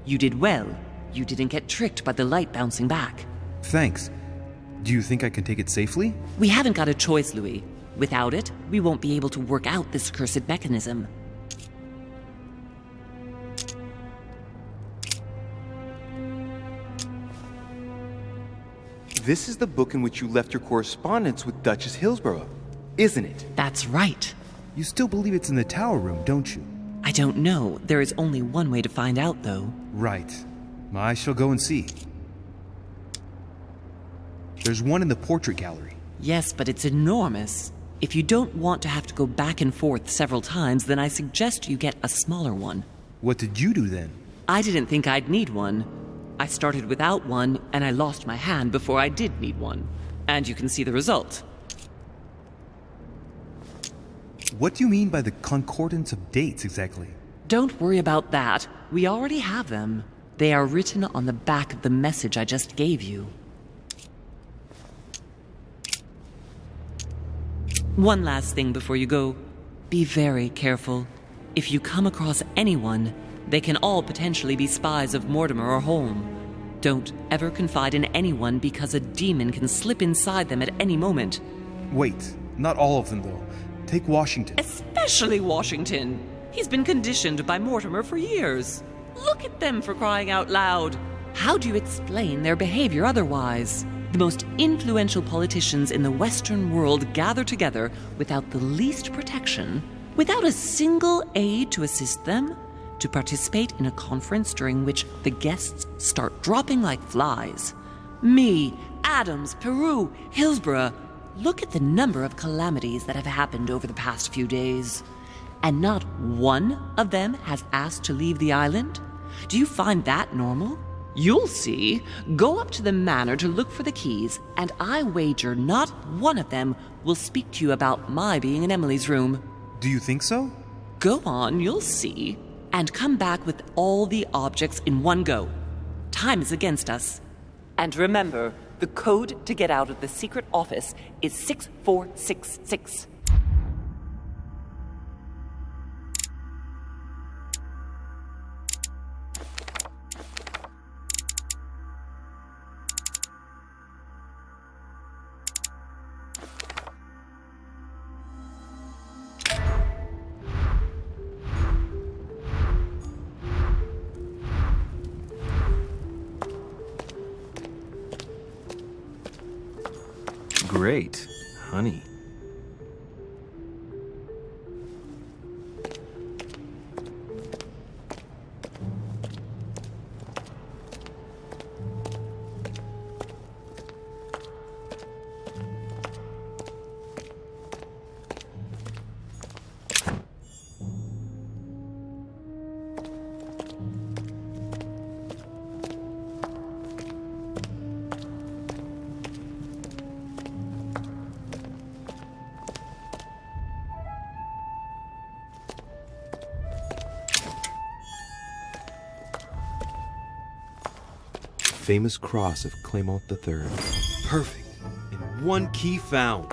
You did well. You didn't get tricked by the light bouncing back. Thanks. Do you think I can take it safely? We haven't got a choice, Louis. Without it, we won't be able to work out this cursed mechanism. This is the book in which you left your correspondence with Duchess Hillsborough, isn't it? That's right. You still believe it's in the tower room, don't you? I don't know. There is only one way to find out, though. Right. I shall go and see. There's one in the portrait gallery. Yes, but it's enormous. If you don't want to have to go back and forth several times, then I suggest you get a smaller one. What did you do then? I didn't think I'd need one. I started without one, and I lost my hand before I did need one. And you can see the result. What do you mean by the concordance of dates, exactly? Don't worry about that. We already have them. They are written on the back of the message I just gave you. One last thing before you go. Be very careful. If you come across anyone, they can all potentially be spies of Mortimer or Holm. Don't ever confide in anyone because a demon can slip inside them at any moment. Wait, not all of them though. Take Washington. Especially Washington. He's been conditioned by Mortimer for years. Look at them, for crying out loud. How do you explain their behavior otherwise? The most influential politicians in the Western world gather together without the least protection, without a single aid to assist them, to participate in a conference during which the guests start dropping like flies. Me, Adams, Peru, Hillsborough. Look at the number of calamities that have happened over the past few days. And not one of them has asked to leave the island? Do you find that normal? You'll see. Go up to the manor to look for the keys, and I wager not one of them will speak to you about my being in Emily's room. Do you think so? Go on, you'll see. and come back with all the objects in one go. Time is against us. And remember, the code to get out of the secret office is 6466. Great, honey. Famous cross of Clement III. Perfect. And one key found.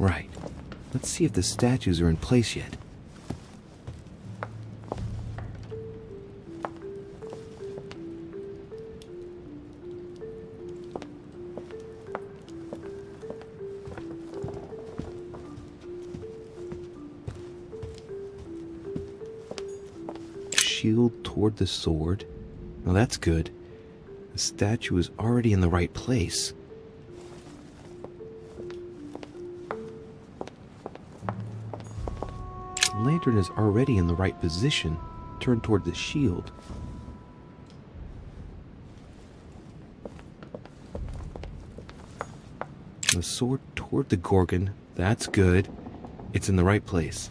Right. Let's see if the statues are in place yet. Shield toward the sword. Well, that's good. The statue is already in the right place. The lantern is already in the right position. turned toward the shield. The sword toward the Gorgon. That's good. It's in the right place.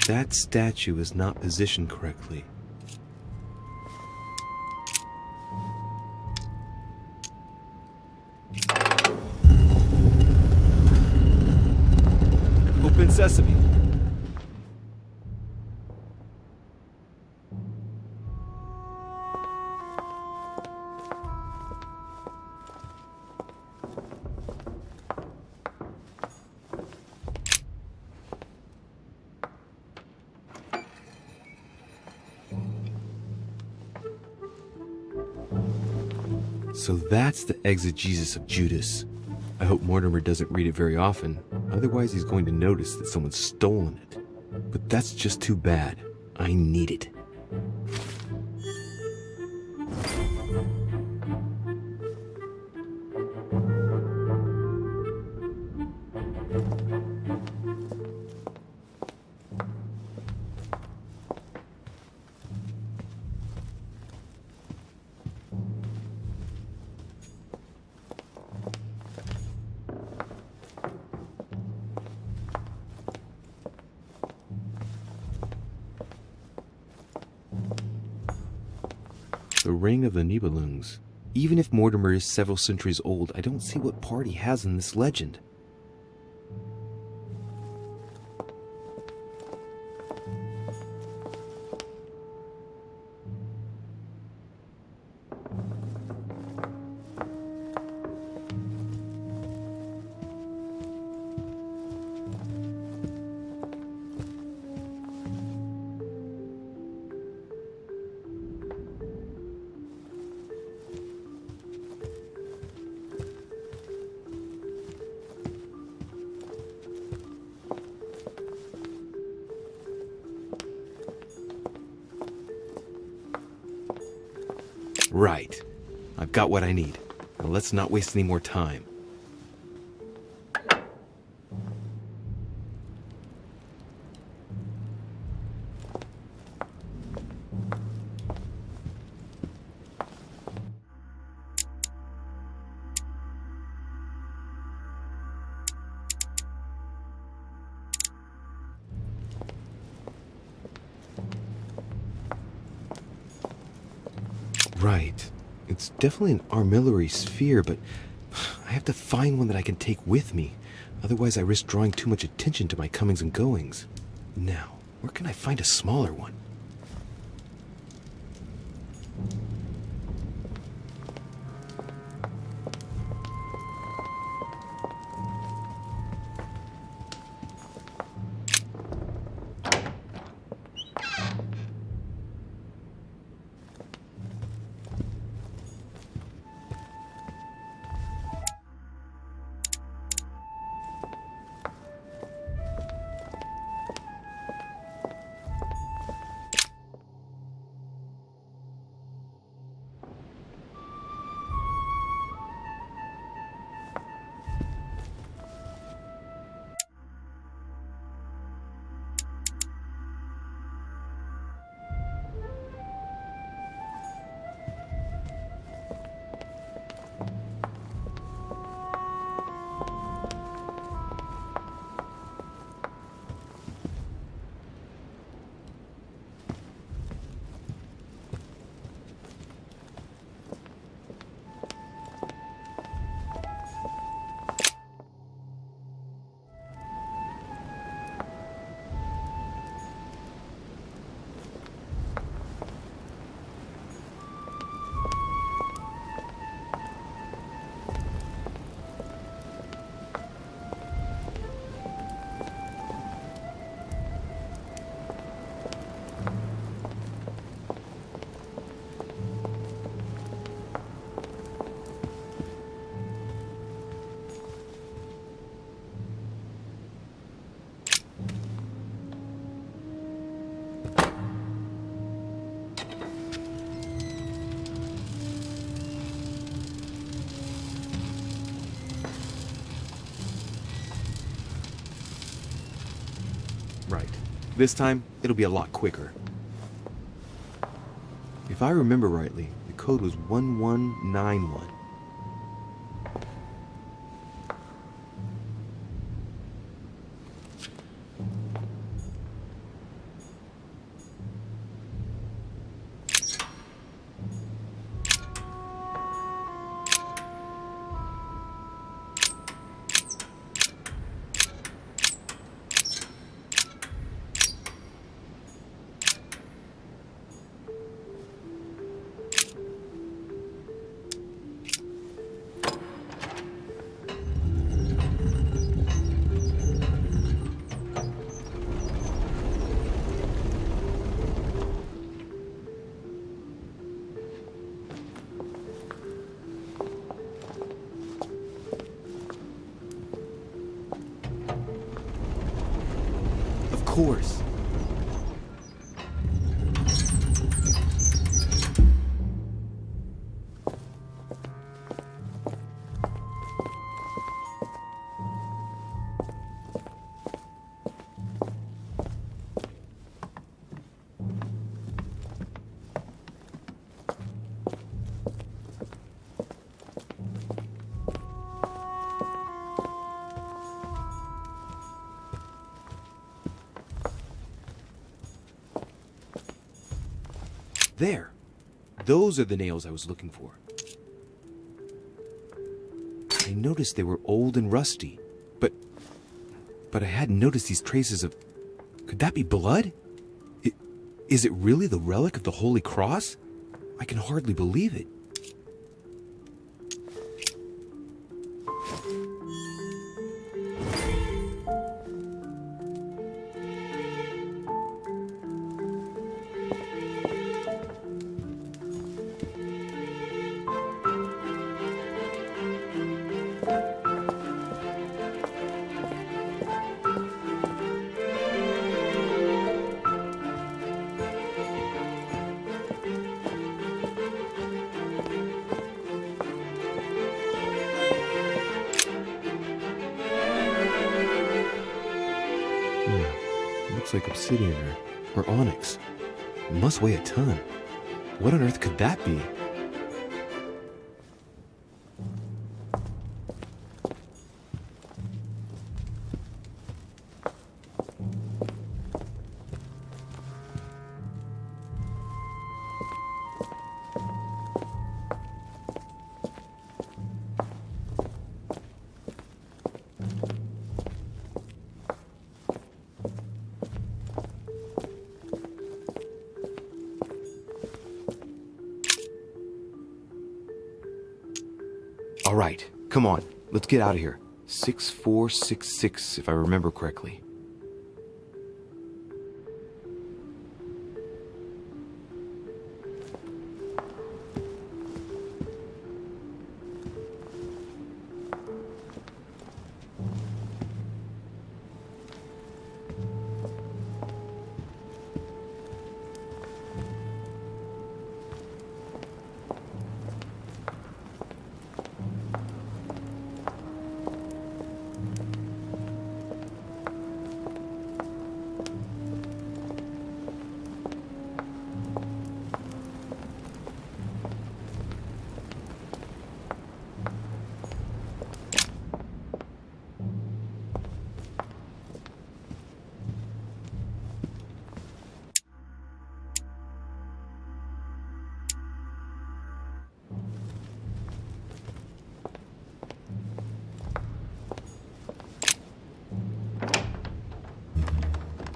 That statue is not positioned correctly. Open sesame. So that's the exegesis of Judas. I hope Mortimer doesn't read it very often, otherwise he's going to notice that someone's stolen it. But that's just too bad. I need it. The Ring of the Nibelungs. Even if Mortimer is several centuries old, I don't see what part he has in this legend. Right. I've got what I need. Now let's not waste any more time. Right. It's definitely an armillary sphere, but I have to find one that I can take with me. Otherwise, I risk drawing too much attention to my comings and goings. Now, where can I find a smaller one? This time, it'll be a lot quicker. If I remember rightly, the code was 1191. Of course. There. Those are the nails I was looking for. I noticed they were old and rusty, but I hadn't noticed these traces of... Could that be blood? Is it really the relic of the Holy Cross? I can hardly believe it. Looks like obsidian or onyx. It must weigh a ton. What on earth could that be? All right, come on, let's get out of here. 6466, if I remember correctly.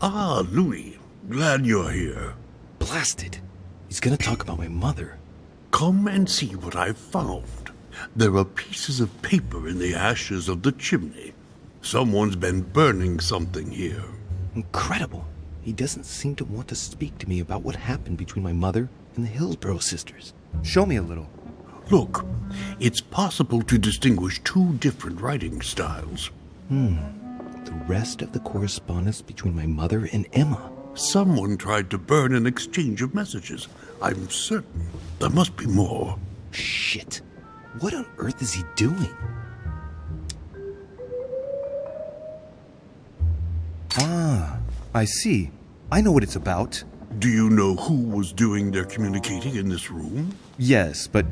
Ah, Louis. Glad you're here. Blasted. He's gonna talk about my mother. Come and see what I've found. There are pieces of paper in the ashes of the chimney. Someone's been burning something here. Incredible. He doesn't seem to want to speak to me about what happened between my mother and the Hillsborough sisters. Show me a little. Look, it's possible to distinguish two different writing styles. The rest of the correspondence between my mother and Emma. Someone tried to burn an exchange of messages. I'm certain there must be more. Shit. What on earth is he doing? Ah, I see. I know what it's about. Do you know who was doing their communicating in this room? Yes, but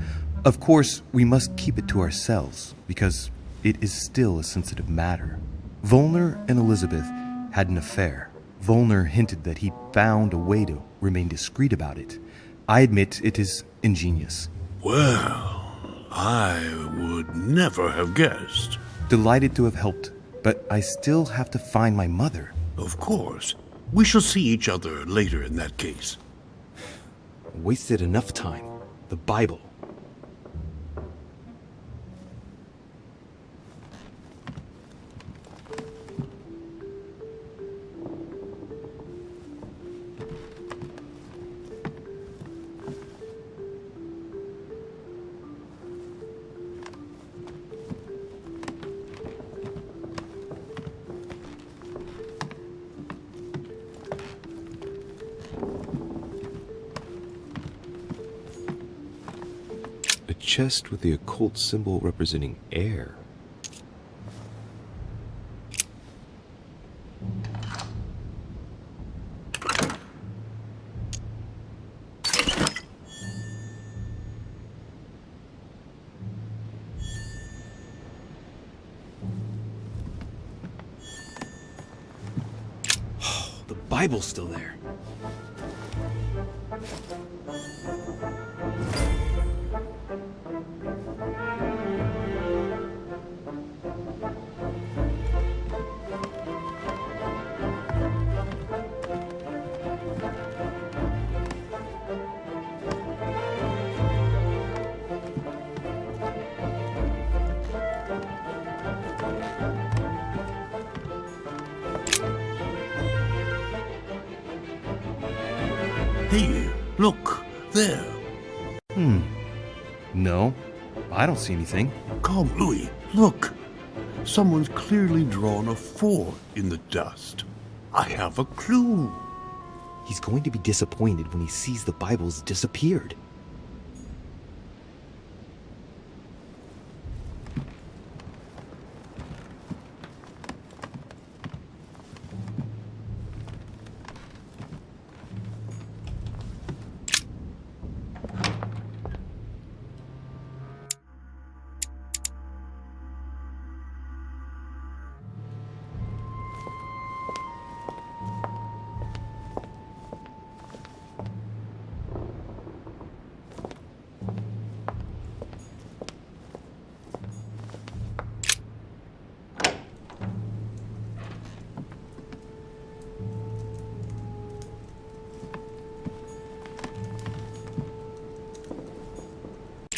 of course we must keep it to ourselves, because it is still a sensitive matter. Volner and Elizabeth had an affair. Volner hinted that he'd found a way to remain discreet about it. I admit it is ingenious. Well, I would never have guessed. Delighted to have helped, but I still have to find my mother. Of course. We shall see each other later in that case. Wasted enough time. The Bible. Chest with the occult symbol representing air. Oh, the Bible's still there. Hey, look, there. No, I don't see anything. Come, Louis, look. Someone's clearly drawn a 4 in the dust. I have a clue. He's going to be disappointed when he sees the Bible's disappeared.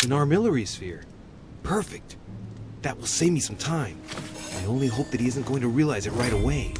An armillary sphere. Perfect. That will save me some time. I only hope that he isn't going to realize it right away.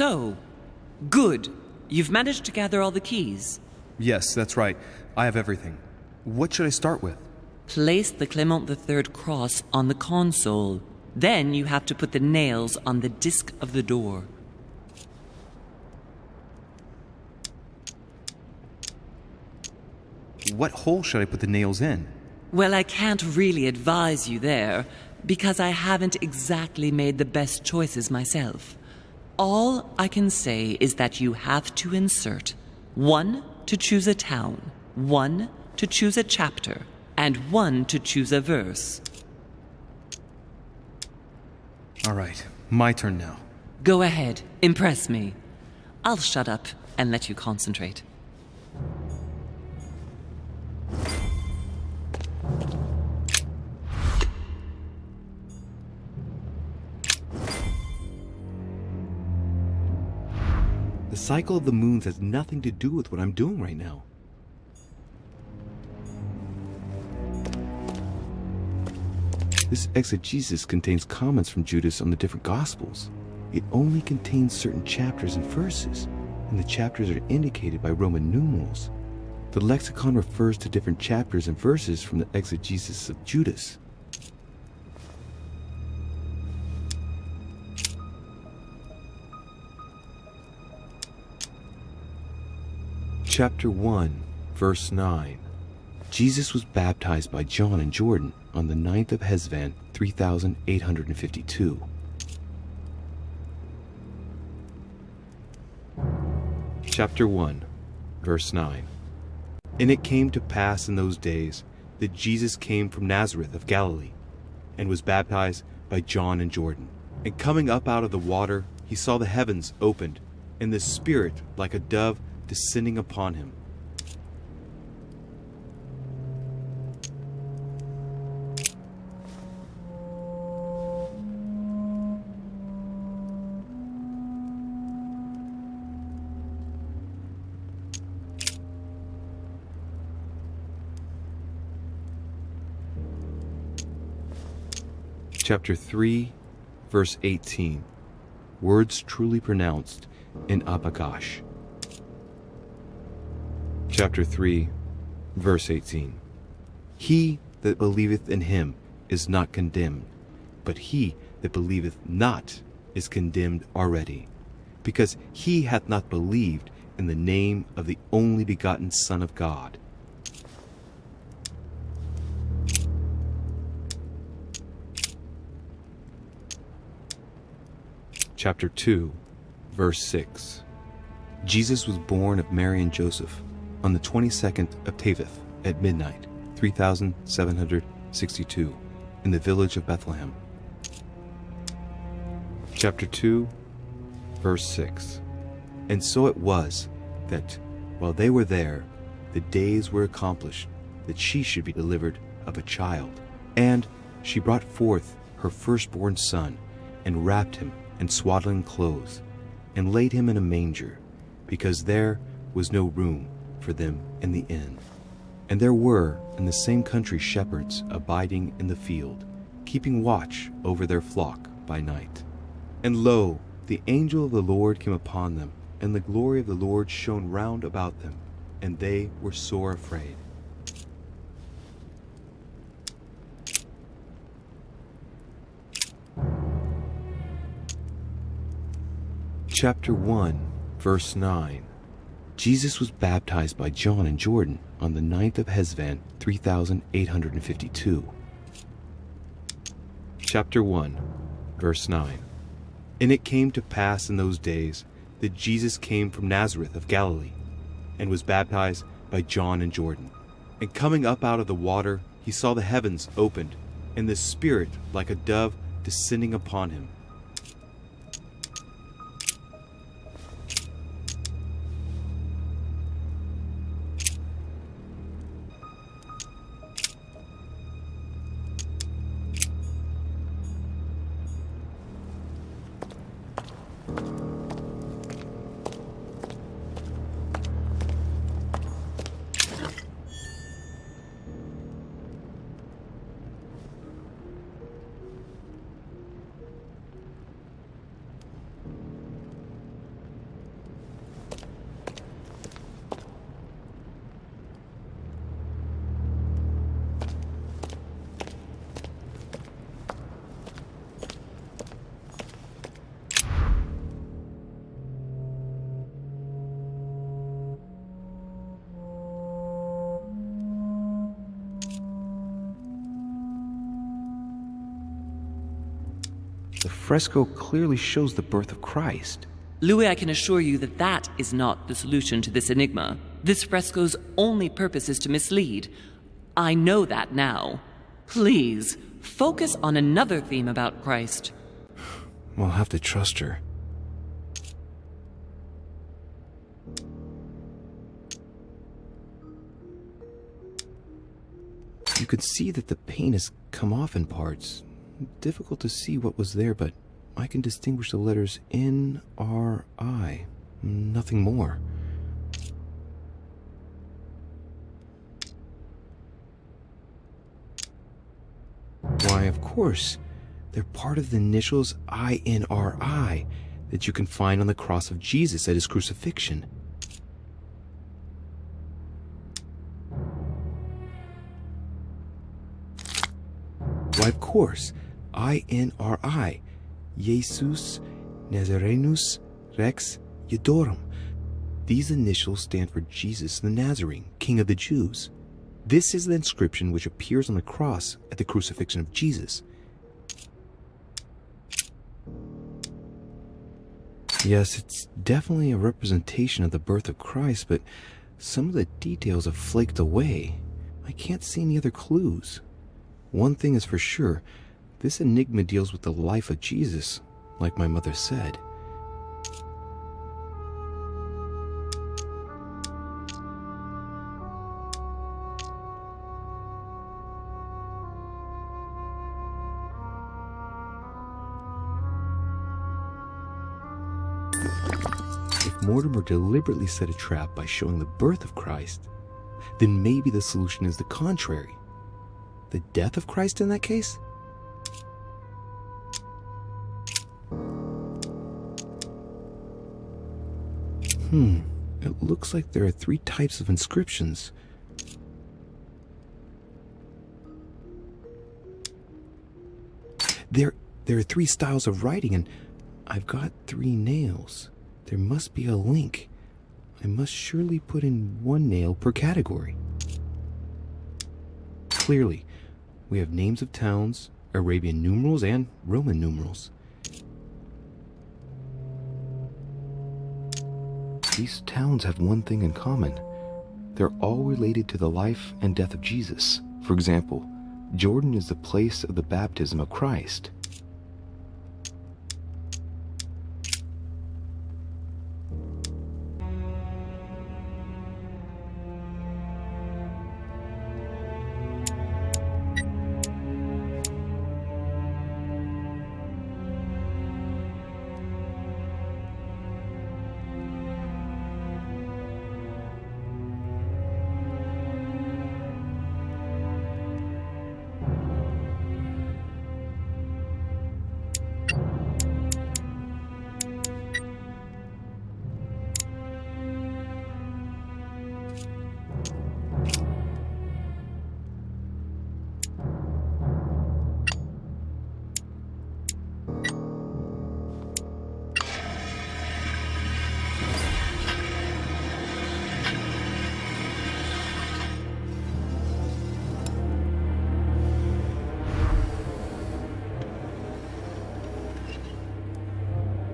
So, good. You've managed to gather all the keys. Yes, that's right. I have everything. What should I start with? Place the Clement III cross on the console. Then you have to put the nails on the disc of the door. What hole should I put the nails in? Well, I can't really advise you there, because I haven't exactly made the best choices myself. All I can say is that you have to insert 1 to choose a town, 1 to choose a chapter, and 1 to choose a verse. All right, my turn now. Go ahead, impress me. I'll shut up and let you concentrate. The cycle of the moons has nothing to do with what I'm doing right now. This exegesis contains comments from Judas on the different Gospels. It only contains certain chapters and verses, and the chapters are indicated by Roman numerals. The lexicon refers to different chapters and verses from the exegesis of Judas. Chapter 1, verse 9. Jesus was baptized by John in Jordan on the 9th of Hesvan, 3852. Chapter 1, verse 9. And it came to pass in those days that Jesus came from Nazareth of Galilee, and was baptized by John in Jordan. And coming up out of the water, he saw the heavens opened, and the Spirit like a dove descending upon him. Chapter 3, verse 18. Words truly pronounced in Abagash. Chapter 3, verse 18. He that believeth in him is not condemned, but he that believeth not is condemned already, because he hath not believed in the name of the only begotten Son of God. Chapter 2, verse 6. Jesus was born of Mary and Joseph on the 22nd of Teveth at midnight, 3762, in the village of Bethlehem. Chapter 2, verse 6. And so it was that, while they were there, the days were accomplished that she should be delivered of a child. And she brought forth her firstborn son, and wrapped him in swaddling clothes, and laid him in a manger, because there was no room for them in the inn. And there were in the same country shepherds abiding in the field, keeping watch over their flock by night. And lo, the angel of the Lord came upon them, and the glory of the Lord shone round about them, and they were sore afraid. Chapter 1, verse 9. Jesus was baptized by John in Jordan on the 9th of Hesvan, 3852. Chapter 1, verse 9. And it came to pass in those days that Jesus came from Nazareth of Galilee, and was baptized by John in Jordan. And coming up out of the water, he saw the heavens opened, and the Spirit like a dove descending upon him. The fresco clearly shows the birth of Christ. Louis, I can assure you that that is not the solution to this enigma. This fresco's only purpose is to mislead. I know that now. Please, focus on another theme about Christ. We'll have to trust her. You could see that the paint has come off in parts. Difficult to see what was there, but I can distinguish the letters N, R, I. Nothing more. Why, of course. They're part of the initials INRI that you can find on the cross of Jesus at his crucifixion. Why, of course. INRI. Jesus Nazarenus Rex Eudorum. These initials stand for Jesus the Nazarene, King of the Jews. This is the inscription which appears on the cross at the crucifixion of Jesus. Yes, it's definitely a representation of the birth of Christ, but some of the details have flaked away. I can't see any other clues. One thing is for sure, this enigma deals with the life of Jesus, like my mother said. If Mortimer deliberately set a trap by showing the birth of Christ, then maybe the solution is the contrary. The death of Christ in that case? It looks like there are 3 types of inscriptions. There are 3 styles of writing, and I've got 3 nails. There must be a link. I must surely put in 1 nail per category. Clearly, we have names of towns, Arabian numerals, and Roman numerals. These towns have one thing in common. They're all related to the life and death of Jesus. For example, Jordan is the place of the baptism of Christ.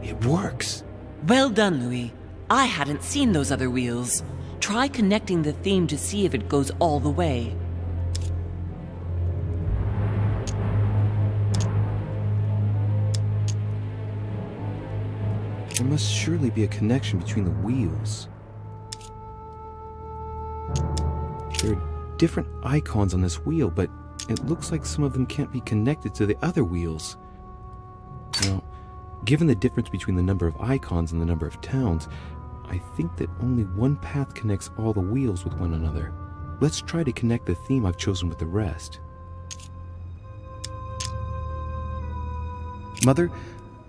It works. Well done, Louis. I hadn't seen those other wheels. Try connecting the theme to see if it goes all the way. There must surely be a connection between the wheels. There are different icons on this wheel, but it looks like some of them can't be connected to the other wheels. Now, given the difference between the number of icons and the number of towns, I think that only one path connects all the wheels with one another. Let's try to connect the theme I've chosen with the rest. Mother,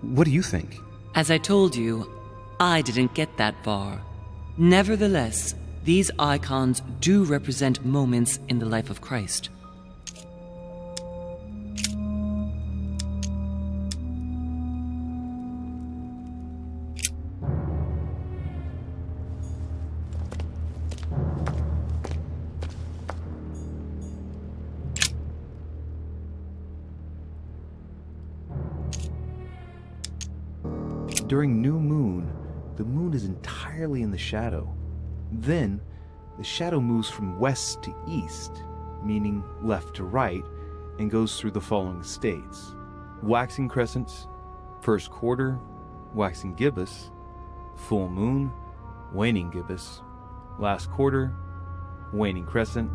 what do you think? As I told you, I didn't get that far. Nevertheless, these icons do represent moments in the life of Christ. During new moon, the moon is entirely in the shadow. Then, the shadow moves from west to east, meaning left to right, and goes through the following states: waxing crescents, first quarter, waxing gibbous, full moon, waning gibbous, last quarter, waning crescent,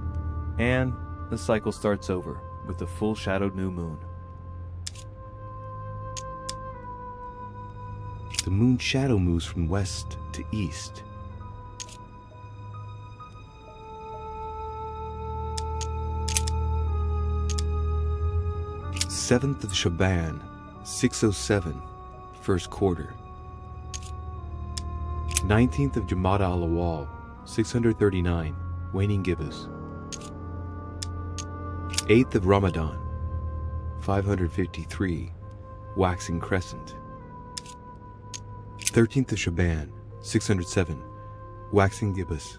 and the cycle starts over with the full shadowed new moon. The moon shadow moves from west to east. Seventh of Shaban, 607, first quarter. 19th of Jamada al-Awwal, 639, waning gibbous. 8th of Ramadan, 553, waxing crescent. 13th of Shaban, 607, waxing gibbous.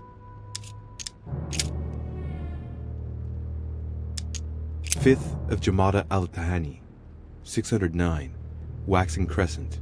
5th of Jamada al-Tahani, 609, waxing crescent.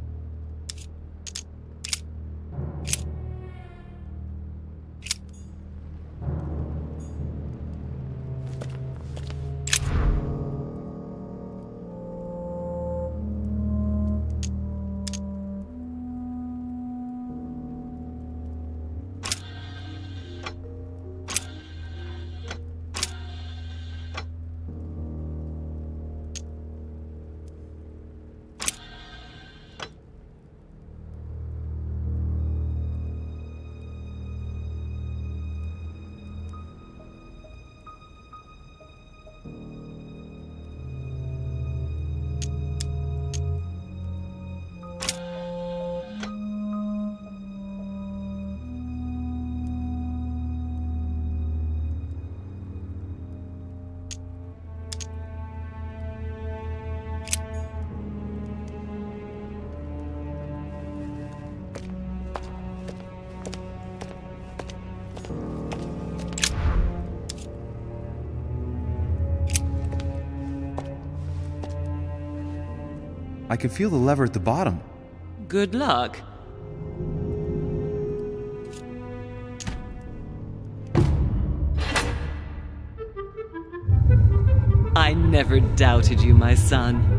I can feel the lever at the bottom. Good luck. I never doubted you, my son.